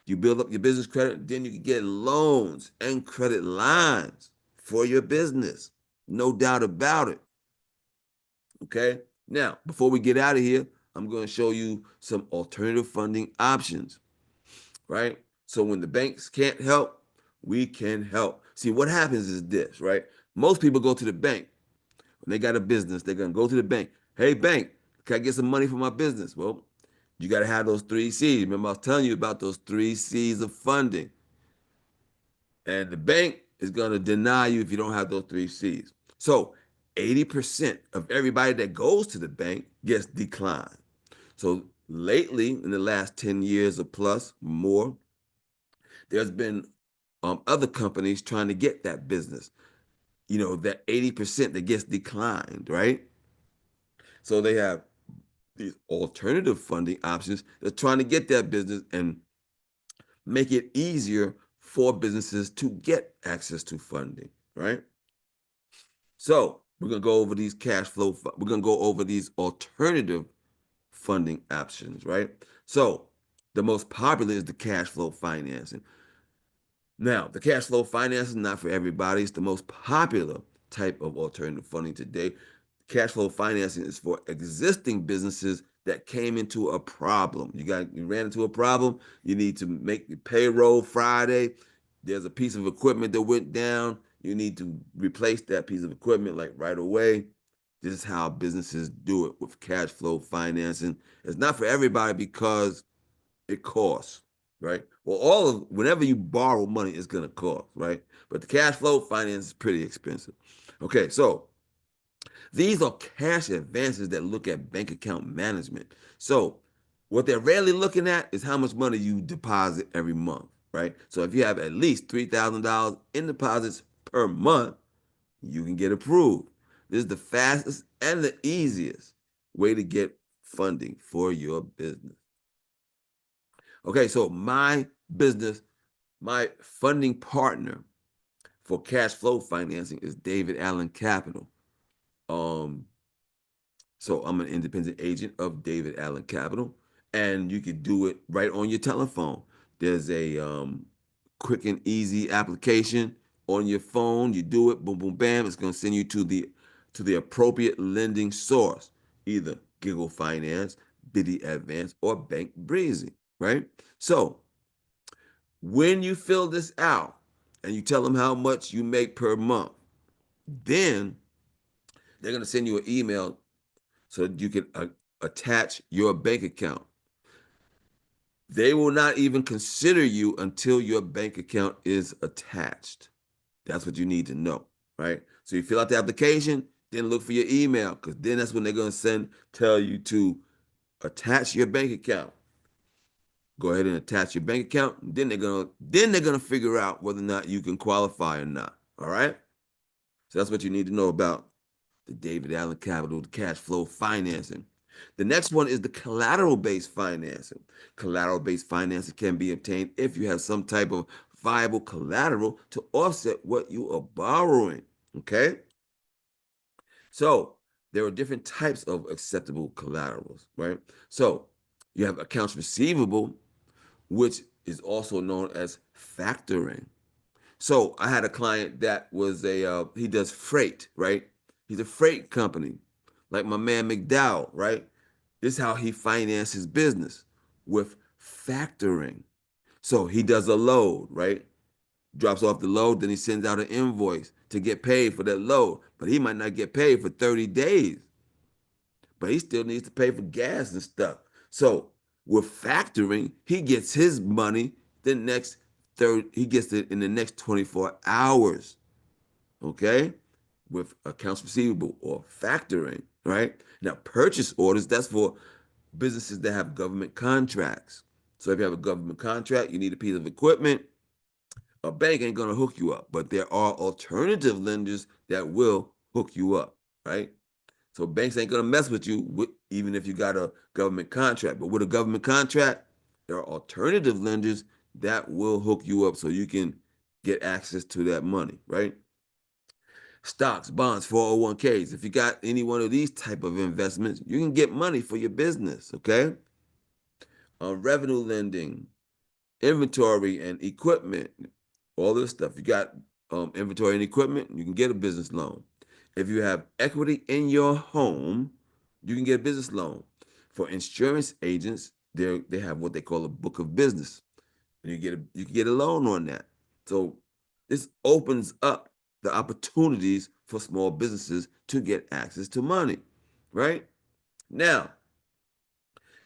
You build up your business credit, then you can get loans and credit lines for your business. No doubt about it. Okay? Now, before we get out of here, I'm going to show you some alternative funding options, right? So when the banks can't help, we can help. See, what happens is this, right? Most people go to the bank when they got a business, they're going to go to the bank. Hey, bank, can I get some money for my business? Well, you got to have those 3 C's. Remember, I was telling you about those 3 C's of funding. And the bank is going to deny you if you don't have those 3 C's. So 80% of everybody that goes to the bank gets declined. So lately, in the last 10 years or plus, more, there's been other companies trying to get that business, that 80% that gets declined, right? So they have these alternative funding options. They're trying to get that business and make it easier for businesses to get access to funding, right? So we're gonna go over these cash flow. We're gonna go over these alternative funding options, right? So the most popular is the cash flow financing. Now, the cash flow finance is not for everybody. It's the most popular type of alternative funding today. Cash flow financing is for existing businesses that came into a problem. You ran into a problem, you need to make the payroll Friday. There's a piece of equipment that went down. You need to replace that piece of equipment like right away. This is how businesses do it with cash flow financing. It's not for everybody because it costs, right? Well, whenever you borrow money, it's gonna cost, right? But the cash flow finance is pretty expensive. Okay, so these are cash advances that look at bank account management. So what they're rarely looking at is how much money you deposit every month, right? So if you have at least $3,000 in deposits per month, you can get approved. This is the fastest and the easiest way to get funding for your business. Okay, so my business, my funding partner for cash flow financing is David Allen Capital. Um, So I'm an independent agent of David Allen Capital, and you could do it right on your telephone. There's a quick and easy application on your phone. You do it, boom, boom, bam. It's going to send you to the appropriate lending source, either Giggle Finance, Biddy Advance, or Bank Breezy. Right. So when you fill this out and you tell them how much you make per month, then they're going to send you an email so that you can attach your bank account. They will not even consider you until your bank account is attached. That's what you need to know, right? So you fill out the application, then look for your email, because then that's when they're going to tell you to attach your bank account. Go ahead and attach your bank account. Then they're gonna figure out whether or not you can qualify or not. All right. So that's what you need to know about the David Allen Capital, the cash flow financing. The next one is the collateral based financing. Collateral based financing can be obtained if you have some type of viable collateral to offset what you are borrowing. Okay. So there are different types of acceptable collaterals, right? So you have accounts receivable, which is also known as factoring. So I had a client that was he does freight, right? He's a freight company, like my man McDowell, right? This is how he finances his business with factoring. So he does a load, right? Drops off the load, then he sends out an invoice to get paid for that load. But he might not get paid for 30 days, but he still needs to pay for gas and stuff. So with factoring, he gets his money the next he gets it in the next 24 hours. Okay? With accounts receivable or factoring, right? Now, purchase orders, that's for businesses that have government contracts. So if you have a government contract, you need a piece of equipment, a bank ain't gonna hook you up, but there are alternative lenders that will hook you up, right? So banks ain't gonna mess with you even if you got a government contract. But with a government contract, there are alternative lenders that will hook you up so you can get access to that money, right? Stocks, bonds, 401ks. If you got any one of these type of investments, you can get money for your business, okay? Revenue lending, inventory and equipment, all this stuff. You got inventory and equipment, you can get a business loan. If you have equity in your home, you can get a business loan. For insurance agents, they have what they call a book of business. And you can get a loan on that. So this opens up the opportunities for small businesses to get access to money, right? Now,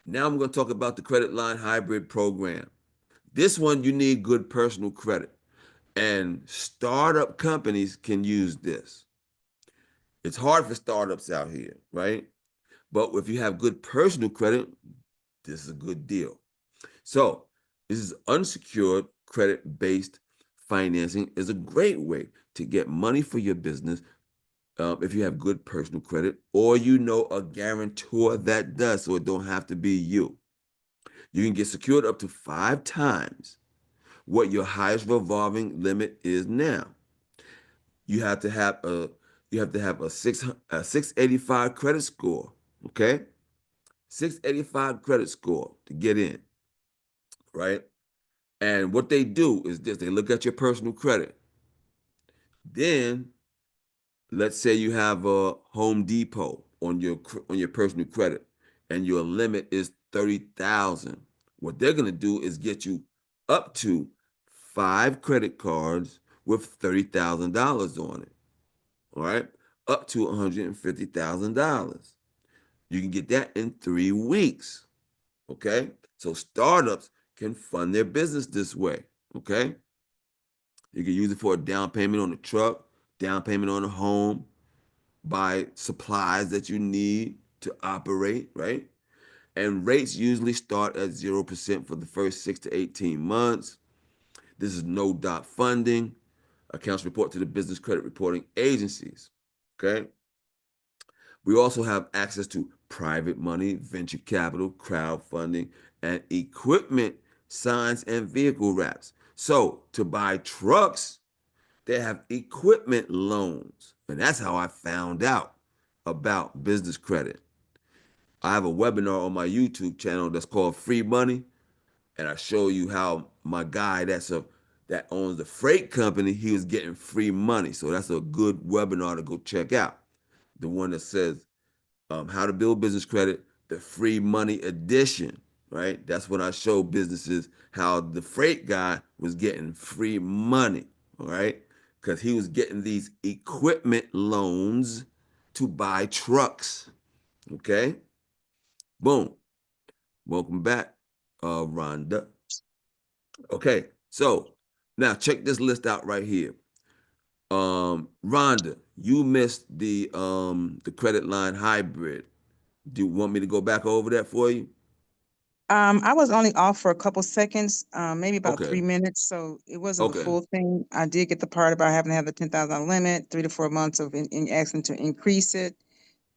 now I'm going to talk about the credit line hybrid program. This one, you need good personal credit, and startup companies can use this. It's hard for startups out here, right? But if you have good personal credit, this is a good deal. So, this is unsecured credit based financing is a great way to get money for your business if you have good personal credit or you know a guarantor that does, so it don't have to be you. You can get secured up to 5 times what your highest revolving limit is now. You have to have a a 685 credit score, okay? 685 credit score to get in, right? And what they do is this, they look at your personal credit. Then let's say you have a Home Depot on your personal credit and your limit is 30,000. What they're going to do is get you up to 5 credit cards with $30,000 on it. All right? Up to $150,000. You can get that in 3 weeks. Okay? So startups can fund their business this way. Okay? You can use it for a down payment on a truck, down payment on a home, buy supplies that you need to operate, right? And rates usually start at 0% for the first 6 to 18 months. This is no dot funding. Accounts report to the business credit reporting agencies. Okay. We also have access to private money, venture capital, crowdfunding, and equipment signs and vehicle wraps. So to buy trucks, they have equipment loans. And that's how I found out about business credit. I have a webinar on my YouTube channel that's called Free Money, and I show you how my guy that owns the freight company, he was getting free money. So that's a good webinar to go check out. The one that says how to build business credit, the free money edition, right? That's when I show businesses how the freight guy was getting free money, all right? Because he was getting these equipment loans to buy trucks, okay? Boom. Welcome back, Rhonda. Okay, so now check this list out right here. Rhonda, you missed the credit line hybrid. Do you want me to go back over that for you? I was only off for a couple seconds, maybe about Okay, 3 minutes, so it wasn't the okay, full thing. I did get the part about having to have the 10,000 limit, 3 to 4 months of in asking to increase it,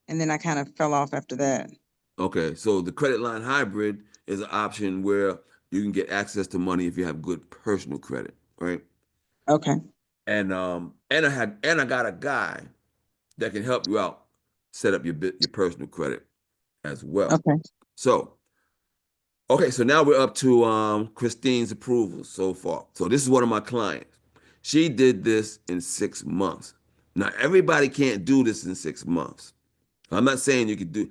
and then I kind of fell off after that. okay. So the credit line hybrid is an option where you can get access to money if you have good personal credit, right? Okay, And I got a guy that can help you out set up your personal credit as well. okay, So okay, so now we're up to Christine's approval so far. So this is one of my clients. She did this in 6 months. Now everybody can't do this in 6 months. I'm not saying you could do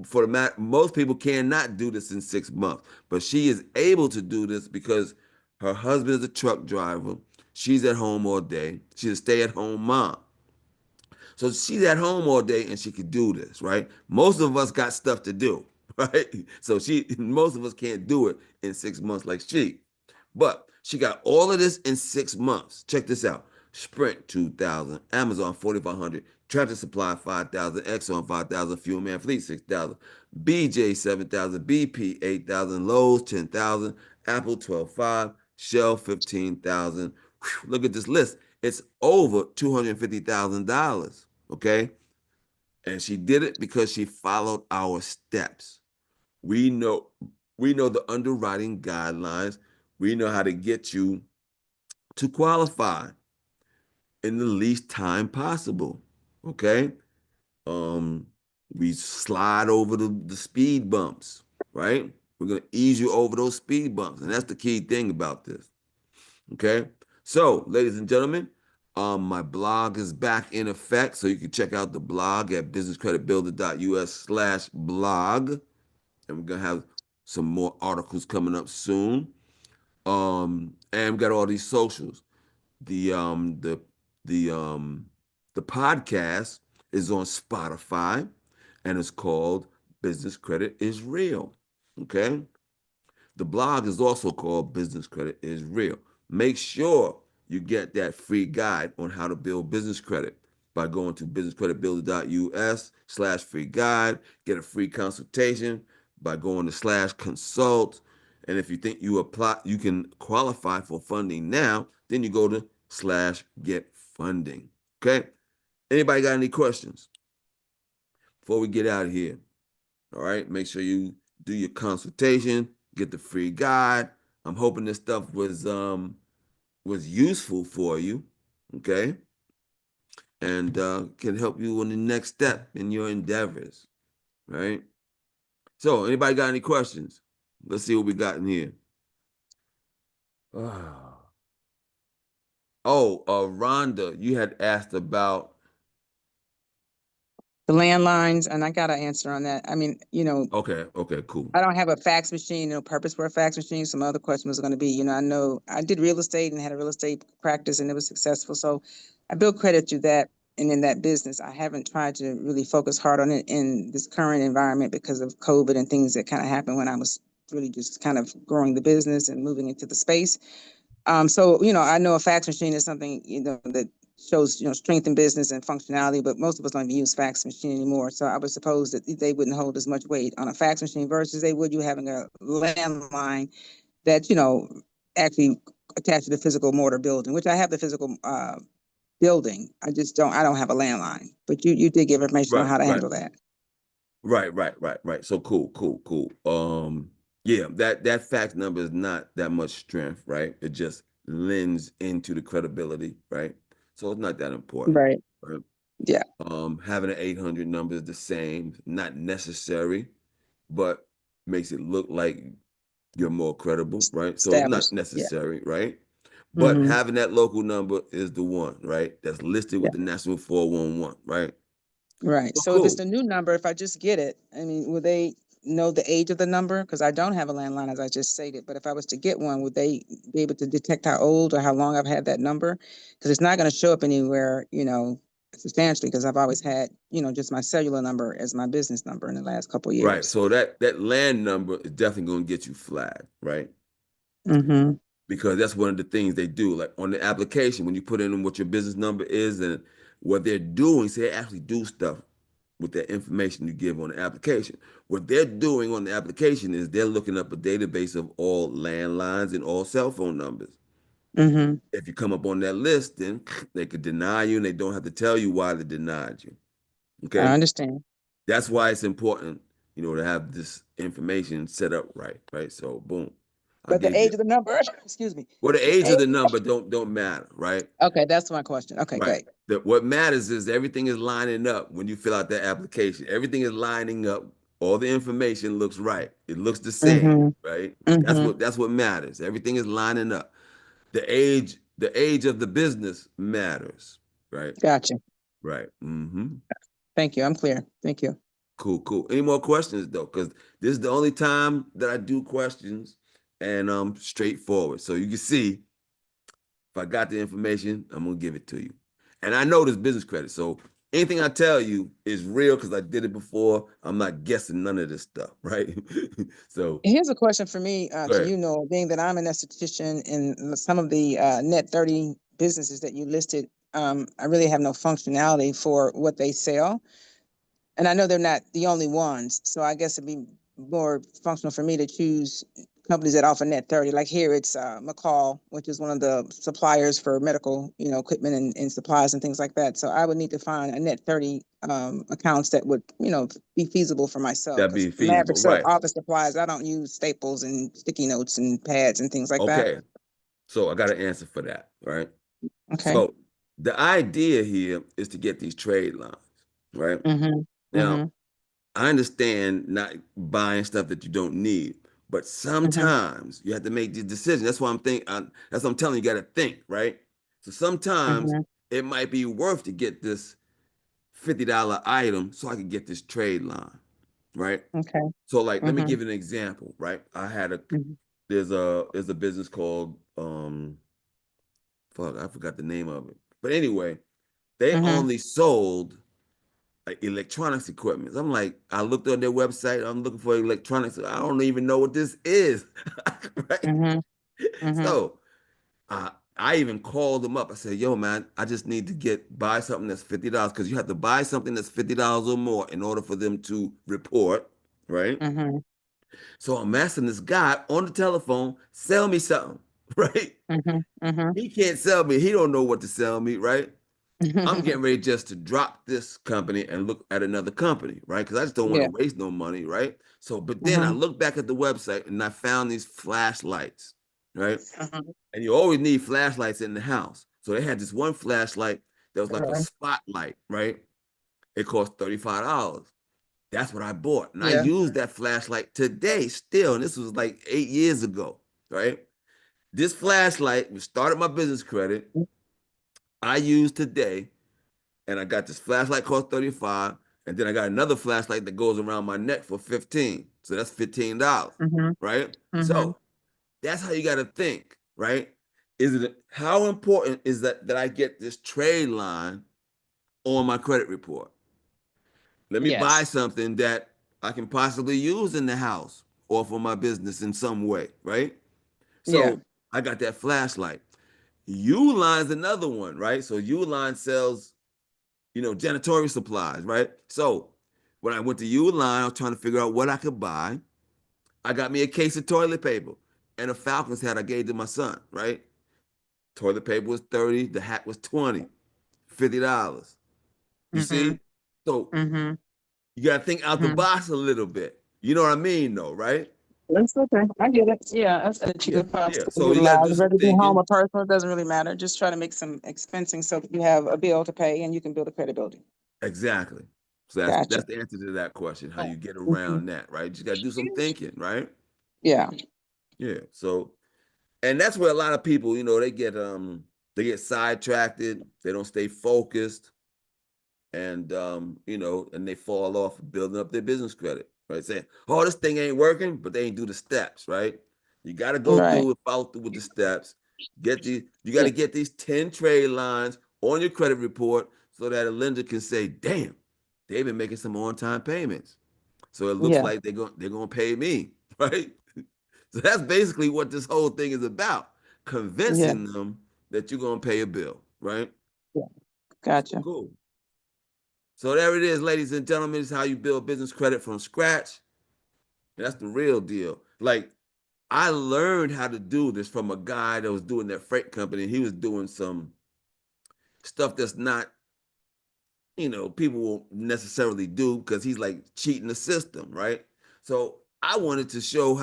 for the most people cannot do this in 6 months, but she is able to do this because her husband is a truck driver. She's at home all day. She's a stay-at-home mom. So she's at home all day and she could do this, right? Most of us got stuff to do, right? So most of us can't do it in 6 months like she. But she got all of this in 6 months. Check this out. Sprint 2,000, Amazon 4,500, Tractor Supply 5,000, Exxon 5,000, Fuel Man Fleet 6,000, BJ 7,000, BP 8,000, Lowe's 10,000, Apple 12,500, Shell 15,000. Look at this list. It's over $250,000. Okay. And she did it because she followed our steps. We know we know the underwriting guidelines. We know how to get you to qualify in the least time possible. Okay. Um, we slide over the speed bumps, right? We're gonna ease you over those speed bumps, and that's the key thing about this. Okay. So, ladies and gentlemen, my blog is back in effect. So you can check out the blog at businesscreditbuilder.us/blog. And we're gonna have some more articles coming up soon. And we got all these socials. The um the the um the podcast is on Spotify and it's called Business Credit is Real. Okay. The blog is also called Business Credit is Real. Make sure you get that free guide on how to build business credit by going to businesscreditbuilder.us/free guide. Get a free consultation by going to /consult. And if you think you can qualify for funding now, then you go to /get funding. Okay. Anybody got any questions before we get out of here? All right. Make sure you do your consultation, get the free guide. I'm hoping this stuff was useful for you. Okay. And can help you on the next step in your endeavors. Right. So anybody got any questions? Let's see what we got in here. Oh, Rhonda, you had asked about. the landlines, and I got an answer on that. I mean, Okay, okay, cool. I don't have a fax machine, no purpose for a fax machine. Some other question was going to be, I know I did real estate and had a real estate practice and it was successful. So I built credit through that and in that business. I haven't tried to really focus hard on it in this current environment because of COVID and things that kind of happened when I was really just kind of growing the business and moving into the space. So, I know a fax machine is something, that shows, strength in business and functionality, but most of us don't even use fax machine anymore. So I would suppose that they wouldn't hold as much weight on a fax machine versus they would you having a landline that, actually attached to the physical mortar building, which I have the physical building. I don't have a landline, but you did give information on Right, how to right, handle that. right. So cool. Yeah, that fax number is not that much strength, right? It just lends into the credibility, right? So it's not that important, Right. right? Yeah. Having an 800 number is the same, not necessary, but makes it look like you're more credible, right? So it's not Established. Yeah. necessary, right? But Mm-hmm. having that local number is the one, right? That's listed Yeah. with the National 411, right? Right. So So if it's cool. the new number, if I just get it, I mean, will they know the age of the number? Because I don't have a landline, as I just stated. But if I was to get one, would they be able to detect how old or how long I've had that number? Because it's not going to show up anywhere, substantially. Because I've always had, just my cellular number as my business number in the last couple of Right. years. So that land number is definitely going to get you flagged, right? Mm-hmm. Because that's one of the things they do. Like on the application, when you put in what your business number is and what they're doing, so they actually do stuff with that information you give on the application. What they're doing on the application is they're looking up a database of all landlines and all cell phone numbers. Mm-hmm. If you come up on that list, then they could deny you and they don't have to tell you why they denied you. I Okay. understand. That's why it's important, to have this information set up right, right? So boom. I But the gave you age of the number, excuse me, well, the the age of age. the number don't matter, right? Okay, that's my question. Okay, Right. great. What matters is everything is lining up when you fill out that application. Everything is lining up. All the information looks right. It looks the same, Mm-hmm. right? That's Mm-hmm. what matters. Everything is lining up. The age of the business matters, right? Gotcha. Right. Thank you. I'm clear. Thank you. Cool. Any more questions though? Because this is the only time that I do questions and straightforward. So you can see if I got the information, I'm gonna give it to you. And I know this business credit. So anything I tell you is real because I did it before. I'm not guessing none of this stuff, right? So Here's a question for me, go ahead. being that I'm an esthetician and some of the net 30 businesses that you listed, I really have no functionality for what they sell. And I know they're not the only ones. So I guess it'd be more functional for me to choose companies that offer net 30. Like here, it's McCall, which is one of the suppliers for medical, equipment and supplies and things like that. So I would need to find a net 30 accounts that would, be feasible for myself. That'd Because be Maverick feasible, sells right? office supplies. I don't use staples and sticky notes and pads and things like that. Okay. So I got an answer for that, right? Okay. So the idea here is to get these trade lines, right? Mm-hmm. Now, Mm-hmm. I understand not buying stuff that you don't need, but Mm-hmm. sometimes you have to make these decisions. That's why that's what I'm telling you, you got to think, right? So sometimes Mm-hmm. it might be worth to get this $50 item so I can get this trade line, right? Okay. So like, let me Mm-hmm. give you an example, right? Mm-hmm. There's a business called fuck, I forgot the name of it. But anyway, they Mm-hmm. only sold like electronics equipment. I'm like, I looked on their website. I'm looking for electronics. I don't even know what this is, right? Mm-hmm. Mm-hmm. So I even called them up. I said, "Yo, man, I just need to buy something that's $50 because you have to buy something that's $50 or more in order for them to report, right?" Mm-hmm. So I'm asking this guy on the telephone, "Sell me something," right? Mm-hmm. He can't sell me. He don't know what to sell me, right? I'm Mm-hmm. getting ready just to drop this company and look at another company, right? Because I just don't want to Yeah. waste no money, right? So, but then I Mhm, looked back at the website and I found these flashlights, right? mhm, And you always need flashlights in the house. So they had this one flashlight that was like a mhm. spotlight, right? It cost $35. That's what I bought. And I Yeah. use that flashlight today still. And this was like 8 years ago, right? This flashlight, which started my business credit, I use today and I got this flashlight cost 35, and then I got another flashlight that goes around my neck for 15. So that's $15, Mhm, right? mhm. So that's how you got to think, right? How important is that I get this trade line on my credit report? Let me buy Yes. something that I can possibly use in the house or for my business in some way, right? Yeah. So I got that flashlight. Uline's another one, right? So Uline sells, janitorial supplies, right? So when I went to Uline, I was trying to figure out what I could buy. I got me a case of toilet paper and a Falcons hat I gave to my son, right? Toilet paper was 30, the hat was 20, $50. You Mm-hmm. see? So Mm-hmm. you gotta think out the Mm-hmm. box a little bit. You know what I mean, though, right? That's okay. I get it. Yeah, that's a Yeah, cheap cost yeah. to So you gotta utilize. do some Whether it be home thinking. or personal, it doesn't really matter. Just try to make some expensing so that you have a bill to pay and you can build a credibility. Exactly. So that's Gotcha. that's the answer to that question, how you get Mhm. around that, right? You just gotta do some thinking, right? Yeah. Yeah. So and that's where a lot of people, they get sidetracked, they don't stay focused, and and they fall off building up their business credit, right? Saying, oh, this thing ain't working, but they ain't do the steps, right? You got to go Right. through and follow through with the steps. You got Yeah. to get these 10 trade lines on your credit report so that a lender can say, damn, they've been making some on-time payments. So it looks Yeah. like they're gonna pay me, right? So that's basically what this whole thing is about. Yeah. Convincing them that you're gonna pay a bill, right? Yeah. So Gotcha. cool. So there it is, ladies and gentlemen. This is how you build business credit from scratch. And that's the real deal. Like I learned how to do this from a guy that was doing that freight company. He was doing some stuff that's not, people won't necessarily do because he's like cheating the system, right? So I wanted to show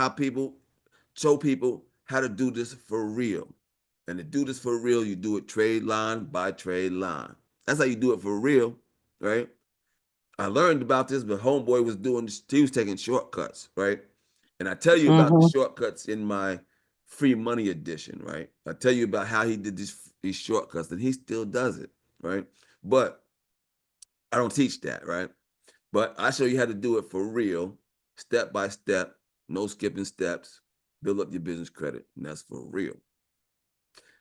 people how to do this for real. And to do this for real, you do it trade line by trade line. That's how you do it for real, right? I learned about this, but homeboy was he was taking shortcuts, right? And I tell you about the Mm-hmm. shortcuts in my free money edition, right? I tell you about how he did these shortcuts, and he still does it, right? But I don't teach that, right? But I show you how to do it for real, step by step, no skipping steps, build up your business credit, and that's for real.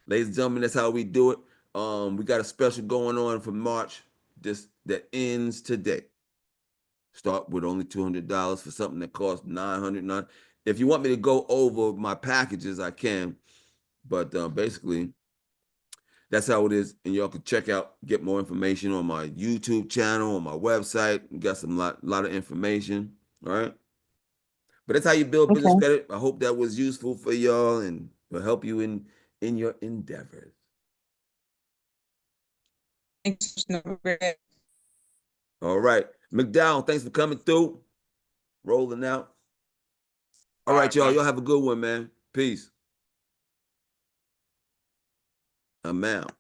Ladies and gentlemen, that's how we do it. We got a special going on for March, that ends today. Start with only $200 for something that costs $900. If you want me to go over my packages, I can. But basically, that's how it is. And y'all can get more information on my YouTube channel, on my website. We got some lot of information. All right. But that's how you build business Okay. credit. I hope that was useful for y'all and will help you in your endeavors. Thanks. No, great. All right. McDowell, thanks for coming through. Rolling out. All All right, right, y'all. man. Y'all have a good one, man. Peace. I'm out.